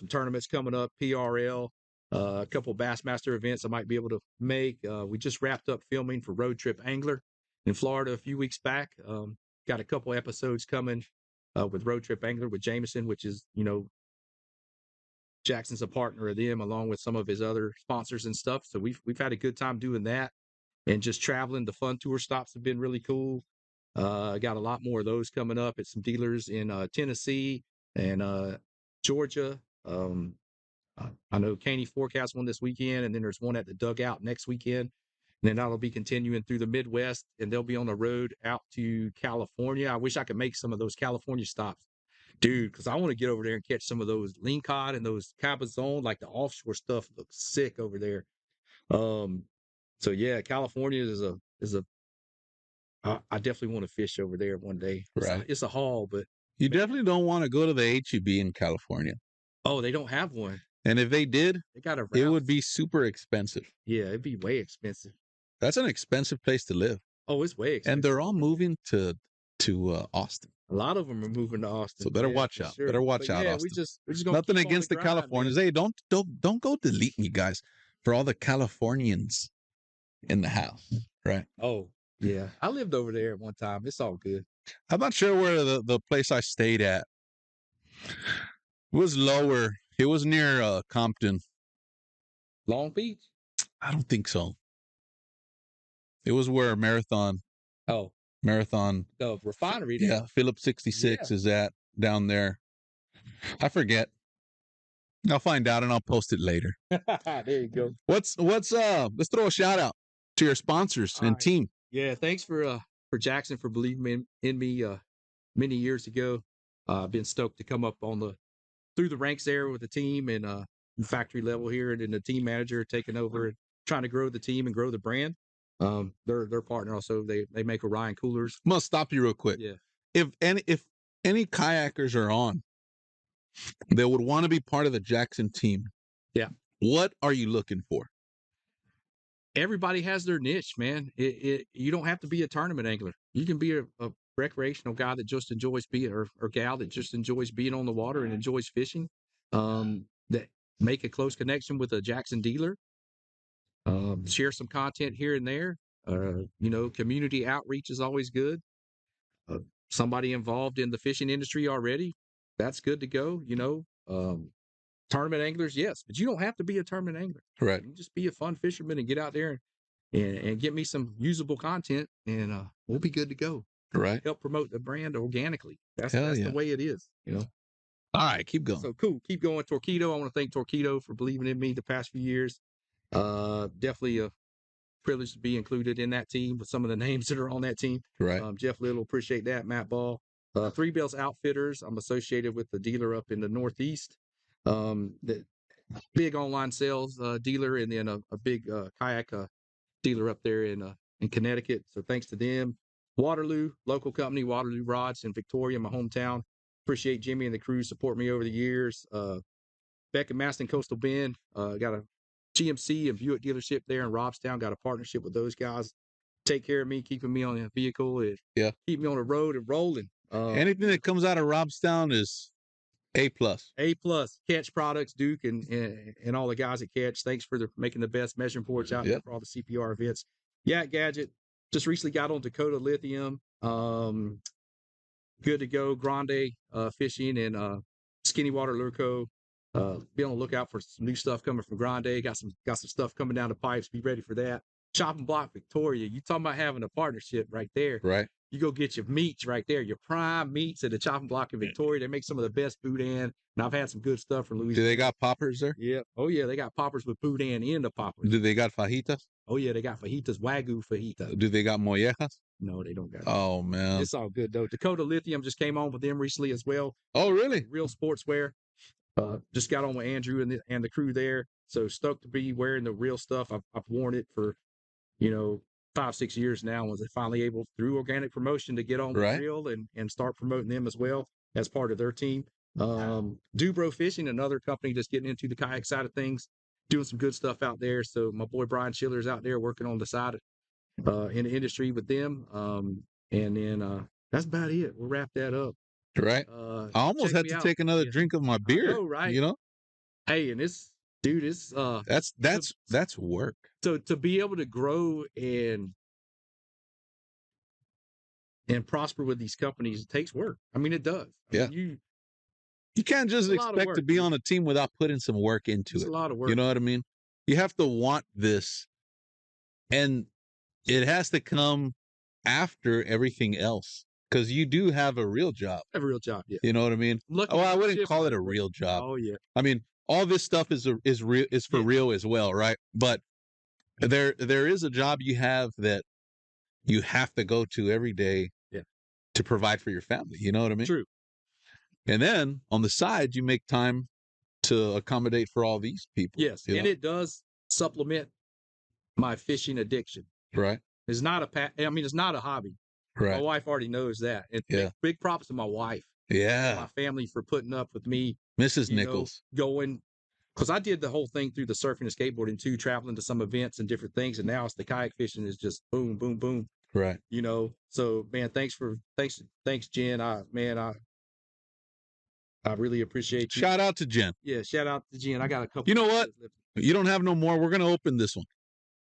S3: tournaments coming up, PRL, a couple of Bassmaster events I might be able to make. We just wrapped up filming for Road Trip Angler in Florida a few weeks back. Got a couple episodes coming with Road Trip Angler with Jameson, which is, Jackson's a partner of them, along with some of his other sponsors and stuff. So we've had a good time doing that, and just traveling. The fun tour stops have been really cool. Got a lot more of those coming up at some dealers in Tennessee and Georgia. I know Caney forecast one this weekend, and then there's one at the Dugout next weekend. And then that'll be continuing through the Midwest, and they'll be on the road out to California. I wish I could make some of those California stops, dude, because I want to get over there and catch some of those lingcod and those cabezon, like the offshore stuff looks sick over there. So yeah, California is a I definitely want to fish over there one day.
S2: Right.
S3: It's a haul, but
S2: you definitely don't want to go to the H-E-B in California.
S3: oh, they don't have one.
S2: And if they did,
S3: They got a route.
S2: it would be super expensive.
S3: Yeah, it'd be way expensive.
S2: That's an expensive place to live.
S3: Oh, it's way expensive.
S2: And they're all moving to Austin.
S3: A lot of them are moving to Austin.
S2: So better watch out.
S3: Sure.
S2: Better watch out,
S3: yeah,
S2: Austin.
S3: we're just gonna
S2: Nothing against the Californians.
S3: Man.
S2: Hey, don't go delete me, guys, for all the Californians in the house. Right.
S3: Oh, yeah. I lived over there at one time. It's all good.
S2: I'm not sure where the place I stayed at was lower. It was near Compton.
S3: Long Beach?
S2: I don't think so. It was where Marathon.
S3: Oh.
S2: Marathon.
S3: The refinery there.
S2: Yeah, Phillips 66 is at down there. I forget. I'll find out and I'll post it later.
S3: There you go.
S2: Let's throw a shout out to your sponsors and team.
S3: Yeah, thanks for Jackson for believing in me many years ago. I've been stoked to come up through the ranks there with the team and factory level here, and then the team manager taking over and trying to grow the team and grow the brand. Their partner also, they make Orion coolers.
S2: I'm gonna stop you real quick.
S3: Yeah.
S2: If any kayakers are on, they would want to be part of the Jackson team.
S3: Yeah.
S2: What are you looking for?
S3: Everybody has their niche, man. You don't have to be a tournament angler. You can be a recreational guy that just enjoys being, or gal that just enjoys being on the water and enjoys fishing. That make a close connection with a Jackson dealer. Share some content here and there. Community outreach is always good. Somebody involved in the fishing industry already, that's good to go. Tournament anglers, yes, but you don't have to be a tournament angler.
S2: Right.
S3: You can just be a fun fisherman and get out there and get me some usable content, and we'll be good to go.
S2: Right.
S3: Help promote the brand organically. That's the way it is.
S2: All right, keep going.
S3: So cool. Keep going. Torquedo. I want to thank Torquedo for believing in me the past few years. Definitely a privilege to be included in that team with some of the names that are on that team.
S2: Right.
S3: Jeff Little, appreciate that. Matt Ball. Three Bells Outfitters. I'm associated with the dealer up in the Northeast. The big online sales dealer, and then a big kayak dealer up there in Connecticut. So thanks to them. Waterloo, local company, Waterloo Rods in Victoria, my hometown. Appreciate Jimmy and the crew support me over the years. Beck and Maston Coastal Bend, got a GMC and Buick dealership there in Robstown. Got a partnership with those guys. Take care of me, keeping me on the vehicle, and keep me on the road and rolling.
S2: Anything that comes out of Robstown is A+.
S3: A+. Catch Products, Duke, and all the guys at Catch. Thanks for making the best measuring boards out there for all the CPR events. Yak Gadget just recently got on Dakota Lithium. Good to go. Grande Fishing and Skinny Water Lurco. Be on the lookout for some new stuff coming from Grande. Got some stuff coming down the pipes. Be ready for that. Chopping Block Victoria. You talking about having a partnership right there.
S2: Right.
S3: You go get your meats right there, your prime meats at the Chopping Block in Victoria. They make some of the best boudin, and I've had some good stuff from Louisiana.
S2: Do they got poppers there?
S3: Yeah. Oh, yeah. They got poppers with boudin in the poppers.
S2: Do they got fajitas?
S3: Oh, yeah. They got fajitas, Wagyu fajita.
S2: Do they got mollejas?
S3: No, they don't got that.
S2: Oh, man.
S3: It's all good, though. Dakota Lithium just came on with them recently as well.
S2: Oh, really?
S3: Real sportswear. Just got on with Andrew and the crew there. So stoked to be wearing the real stuff. I've worn it for, 5-6 years now. Was finally able through organic promotion to get on with Real and start promoting them as well as part of their team. Dubro Fishing, another company just getting into the kayak side of things, doing some good stuff out there. So my boy Brian Schiller's out there working on the side in the industry with them. And then that's about it. We'll wrap that up.
S2: Right. I almost had to take another drink of my beer.
S3: I know, right? Hey, and it's
S2: that's work.
S3: So to be able to grow and prosper with these companies, it takes work. I mean, it does.
S2: Yeah. You can't just expect to be on a team without putting some work into it.
S3: It's a lot of work.
S2: You know what I mean? You have to want this, and it has to come after everything else. Because you do have a real job.
S3: I have a real job, yeah.
S2: You know what I mean? I wouldn't call it a real job.
S3: Oh, yeah.
S2: I mean, all this stuff is for real as well, right? But there is a job you have that you have to go to every day to provide for your family. You know what I mean?
S3: True.
S2: And then on the side, you make time to accommodate for all these people.
S3: Yes, and it does supplement my fishing addiction.
S2: Right.
S3: It's not it's not a hobby.
S2: Right.
S3: My wife already knows that. And big props to my wife.
S2: Yeah.
S3: My family for putting up with me.
S2: Mrs. Nichols.
S3: Going, because I did the whole thing through the surfing and skateboarding too, traveling to some events and different things. And now it's the kayak fishing is just boom, boom, boom.
S2: Right.
S3: So man, thanks, Jen. I really appreciate you.
S2: Shout out to Jen.
S3: Yeah, shout out to Jen. I got a couple.
S2: You know what? You don't have no more. We're going to open this one.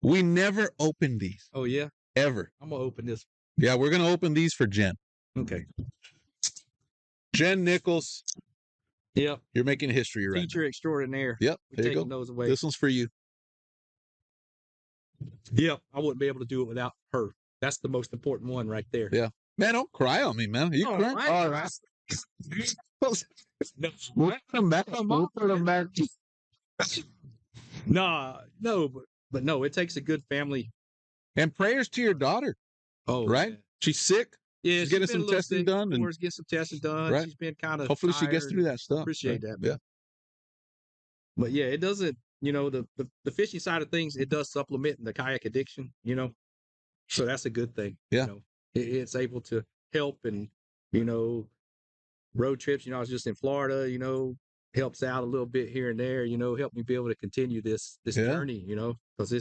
S2: We never opened these.
S3: Oh, yeah?
S2: Ever.
S3: I'm going to open this.
S2: Yeah, we're going to open these for Jen.
S3: Okay.
S2: Jen Nichols.
S3: Yep.
S2: You're making history right
S3: Teacher extraordinaire.
S2: Yep.
S3: We're
S2: there you go.
S3: Those away.
S2: This one's for you.
S3: Yep. I wouldn't be able to do it without her. That's the most important one right there.
S2: Yeah. Man, don't cry on me, man. You crying? All right.
S3: No.
S2: We'll put them back. We'll put them back.
S3: No, but no, it takes a good family.
S2: And prayers to your daughter.
S3: Oh,
S2: right?
S3: Man.
S2: She's sick.
S3: Yeah,
S2: she's getting some testing done.
S3: And get some testing done.
S2: Right?
S3: She's been kind of
S2: hopefully she gets through that stuff.
S3: Appreciate
S2: right?
S3: that. Man. Yeah. But yeah, it doesn't, the fishing side of things, it does supplement the kayak addiction, So that's a good thing.
S2: Yeah.
S3: It's able to help and, road trips, I was just in Florida, helps out a little bit here and there, help me be able to continue this journey, because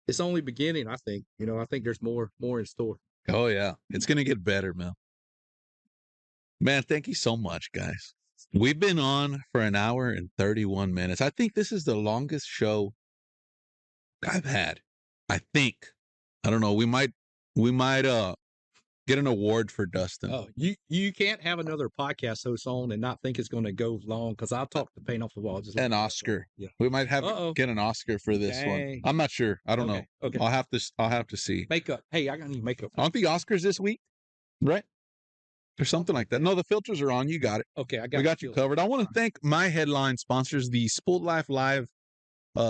S3: it's only beginning, I think. I think there's more in store.
S2: Oh yeah. It's gonna get better, man. Man, thank you so much, guys. We've been on for 1 hour and 31 minutes. I think this is the longest show I've had. I think. I don't know. We might get an award for Dustin.
S3: Oh, you can't have another podcast host on and not think it's going to go long, because I'll talk the paint off the wall. Just
S2: an Oscar.
S3: Yeah.
S2: We might get an Oscar for this one. I'm not sure. I don't know.
S3: Okay.
S2: I'll have to see.
S3: Makeup. Hey, I got any makeup.
S2: Aren't the Oscars this week? Right? Or something like that. No, the filters are on. You got it.
S3: Okay,
S2: we got you covered. I want to thank my headline sponsors. The Spooled Life Live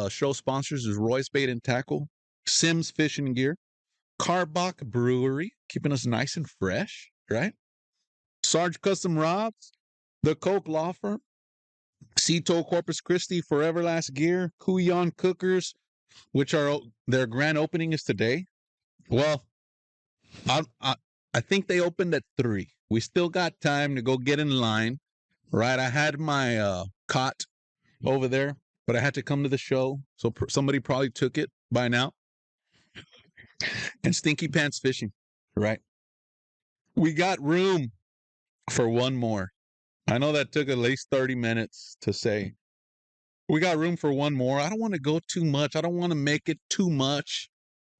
S2: show sponsors is Roy's Bait and Tackle, Sims Fishing Gear, Carbach Brewery, keeping us nice and fresh, right? Sarge Custom Rods, the Coke Law Firm, Cito Corpus Christi, Forever Last Gear, Kuyon Cookers, which are their grand opening is today. Well, I think they opened at 3. We still got time to go get in line, right? I had my cot over there, but I had to come to the show, so somebody probably took it by now. And Stinky Pants Fishing, right? We got room for one more. I know that took at least 30 minutes to say. We got room for one more. I don't want to go too much. I don't want to make it too much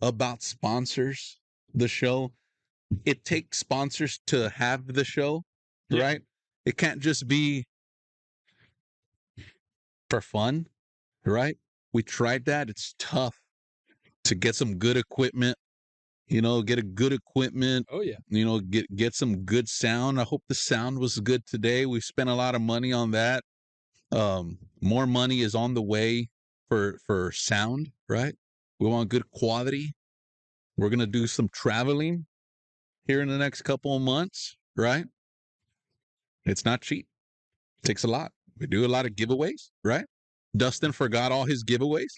S2: about sponsors, the show. It takes sponsors to have the show, right? It can't just be for fun, right? We tried that. It's tough to get some good equipment, get a good equipment.
S3: Oh, yeah.
S2: Get some good sound. I hope the sound was good today. We spent a lot of money on that. More money is on the way for sound, right? We want good quality. We're going to do some traveling here in the next couple of months, right? It's not cheap. It takes a lot. We do a lot of giveaways, right? Dustin forgot all his giveaways.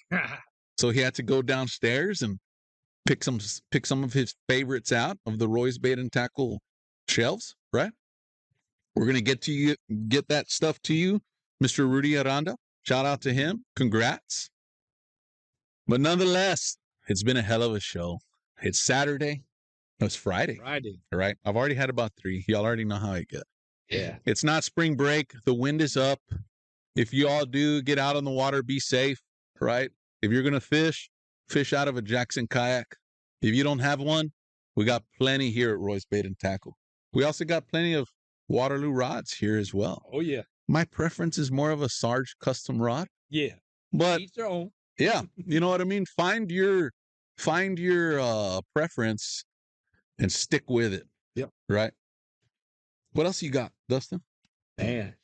S2: So he had to go downstairs and pick some of his favorites out of the Roy's Bait and Tackle shelves, right? We're going to get that stuff to you, Mr. Rudy Aranda. Shout out to him. Congrats. But nonetheless, it's been a hell of a show. It's Saturday. No, it's Friday. Right? I've already had about 3. Y'all already know how I get.
S3: Yeah.
S2: It's not spring break. The wind is up. If you all do get out on the water, be safe, right? If you're going to fish out of a Jackson kayak. If you don't have one, we got plenty here at Roy's Bait and Tackle. We also got plenty of Waterloo rods here as well.
S3: Oh, yeah.
S2: My preference is more of a Sarge custom rod.
S3: Yeah.
S2: But
S3: each their own.
S2: Yeah. You know what I mean? Find your preference and stick with it.
S3: Yep.
S2: Right? What else you got, Dustin?
S3: Man.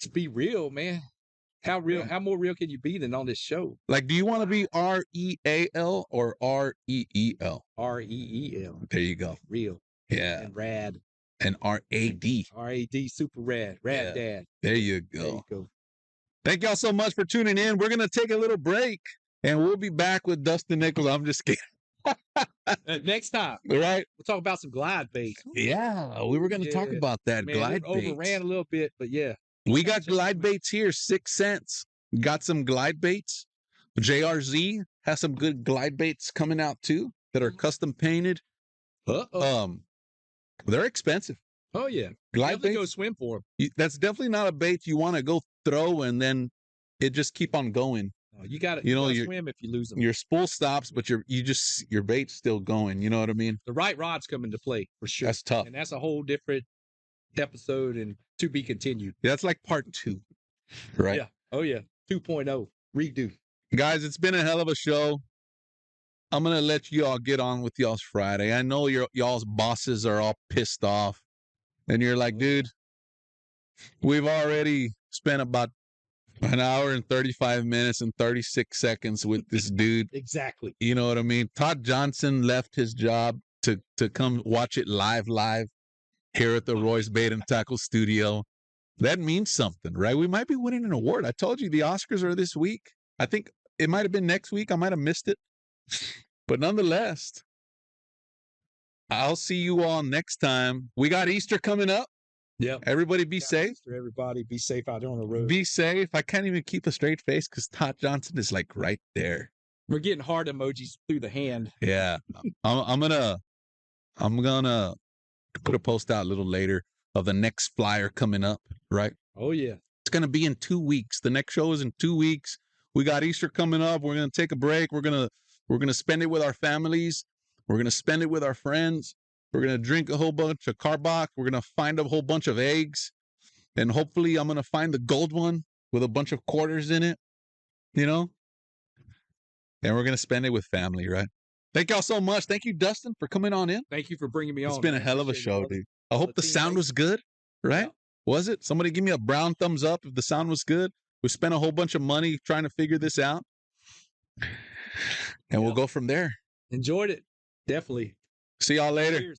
S3: To be real, man. How more real can you be than on this show?
S2: Like, do you want to be REAL or REEL?
S3: REEL.
S2: There you go.
S3: Real.
S2: Yeah.
S3: And rad.
S2: And RAD.
S3: RAD, super rad. Rad Dad.
S2: There you go. Thank y'all so much for tuning in. We're going to take a little break. And we'll be back with Dustin Nichols. I'm just kidding.
S3: Next time,
S2: right?
S3: We'll talk about some glide bait.
S2: Yeah, we were going to talk about that.
S3: Man,
S2: glide baits.
S3: Overran a little bit, but yeah.
S2: We got glide baits here, 6 cents. Got some glide baits. JRZ has some good glide baits coming out too that are custom painted. They're expensive.
S3: Oh yeah,
S2: glide baits.
S3: Go swim for them.
S2: That's definitely not a bait you want to go throw and it just keep on going.
S3: You got to swim if you lose them.
S2: Your spool stops, but your bait's still going. You know what I mean?
S3: The right rods come into play for sure.
S2: That's tough,
S3: and that's a whole different episode and to be continued.
S2: Yeah, that's like part 2, right?
S3: Yeah. Oh yeah, 2.0 redo.
S2: Guys, it's been a hell of a show. I'm gonna let you all get on with y'all's Friday. I know y'all's bosses are all pissed off, and you're like, dude, we've already spent about an hour and 35 minutes and 36 seconds with this dude.
S3: Exactly.
S2: You know what I mean? Todd Johnson left his job to come watch it live here at the Roy's Bait and Tackle Studio. That means something, right? We might be winning an award. I told you the Oscars are this week. I think it might have been next week. I might have missed it. But nonetheless, I'll see you all next time. We got Easter coming up.
S3: Yeah.
S2: Everybody be safe.
S3: Everybody be safe out there on the road.
S2: Be safe. I can't even keep a straight face because Todd Johnson is like right there.
S3: We're getting heart emojis through the hand.
S2: Yeah. I'm gonna put a post out a little later of the next flyer coming up, right?
S3: Oh yeah.
S2: It's gonna be in 2 weeks. The next show is in 2 weeks. We got Easter coming up. We're gonna take a break. We're gonna spend it with our families. We're gonna spend it with our friends. We're going to drink a whole bunch of Carbach. We're going to find a whole bunch of eggs. And hopefully I'm going to find the gold one with a bunch of quarters in it, you know? And we're going to spend it with family, right? Thank y'all so much. Thank you, Dustin, for coming on in.
S3: Thank you for bringing me on.
S2: It's been a hell of a show, dude. I hope the sound was good, right? Yeah. Was it? Somebody give me a brown thumbs up if the sound was good. We spent a whole bunch of money trying to figure this out. And we'll go from there.
S3: Enjoyed it. Definitely.
S2: See y'all later.
S3: Cheers.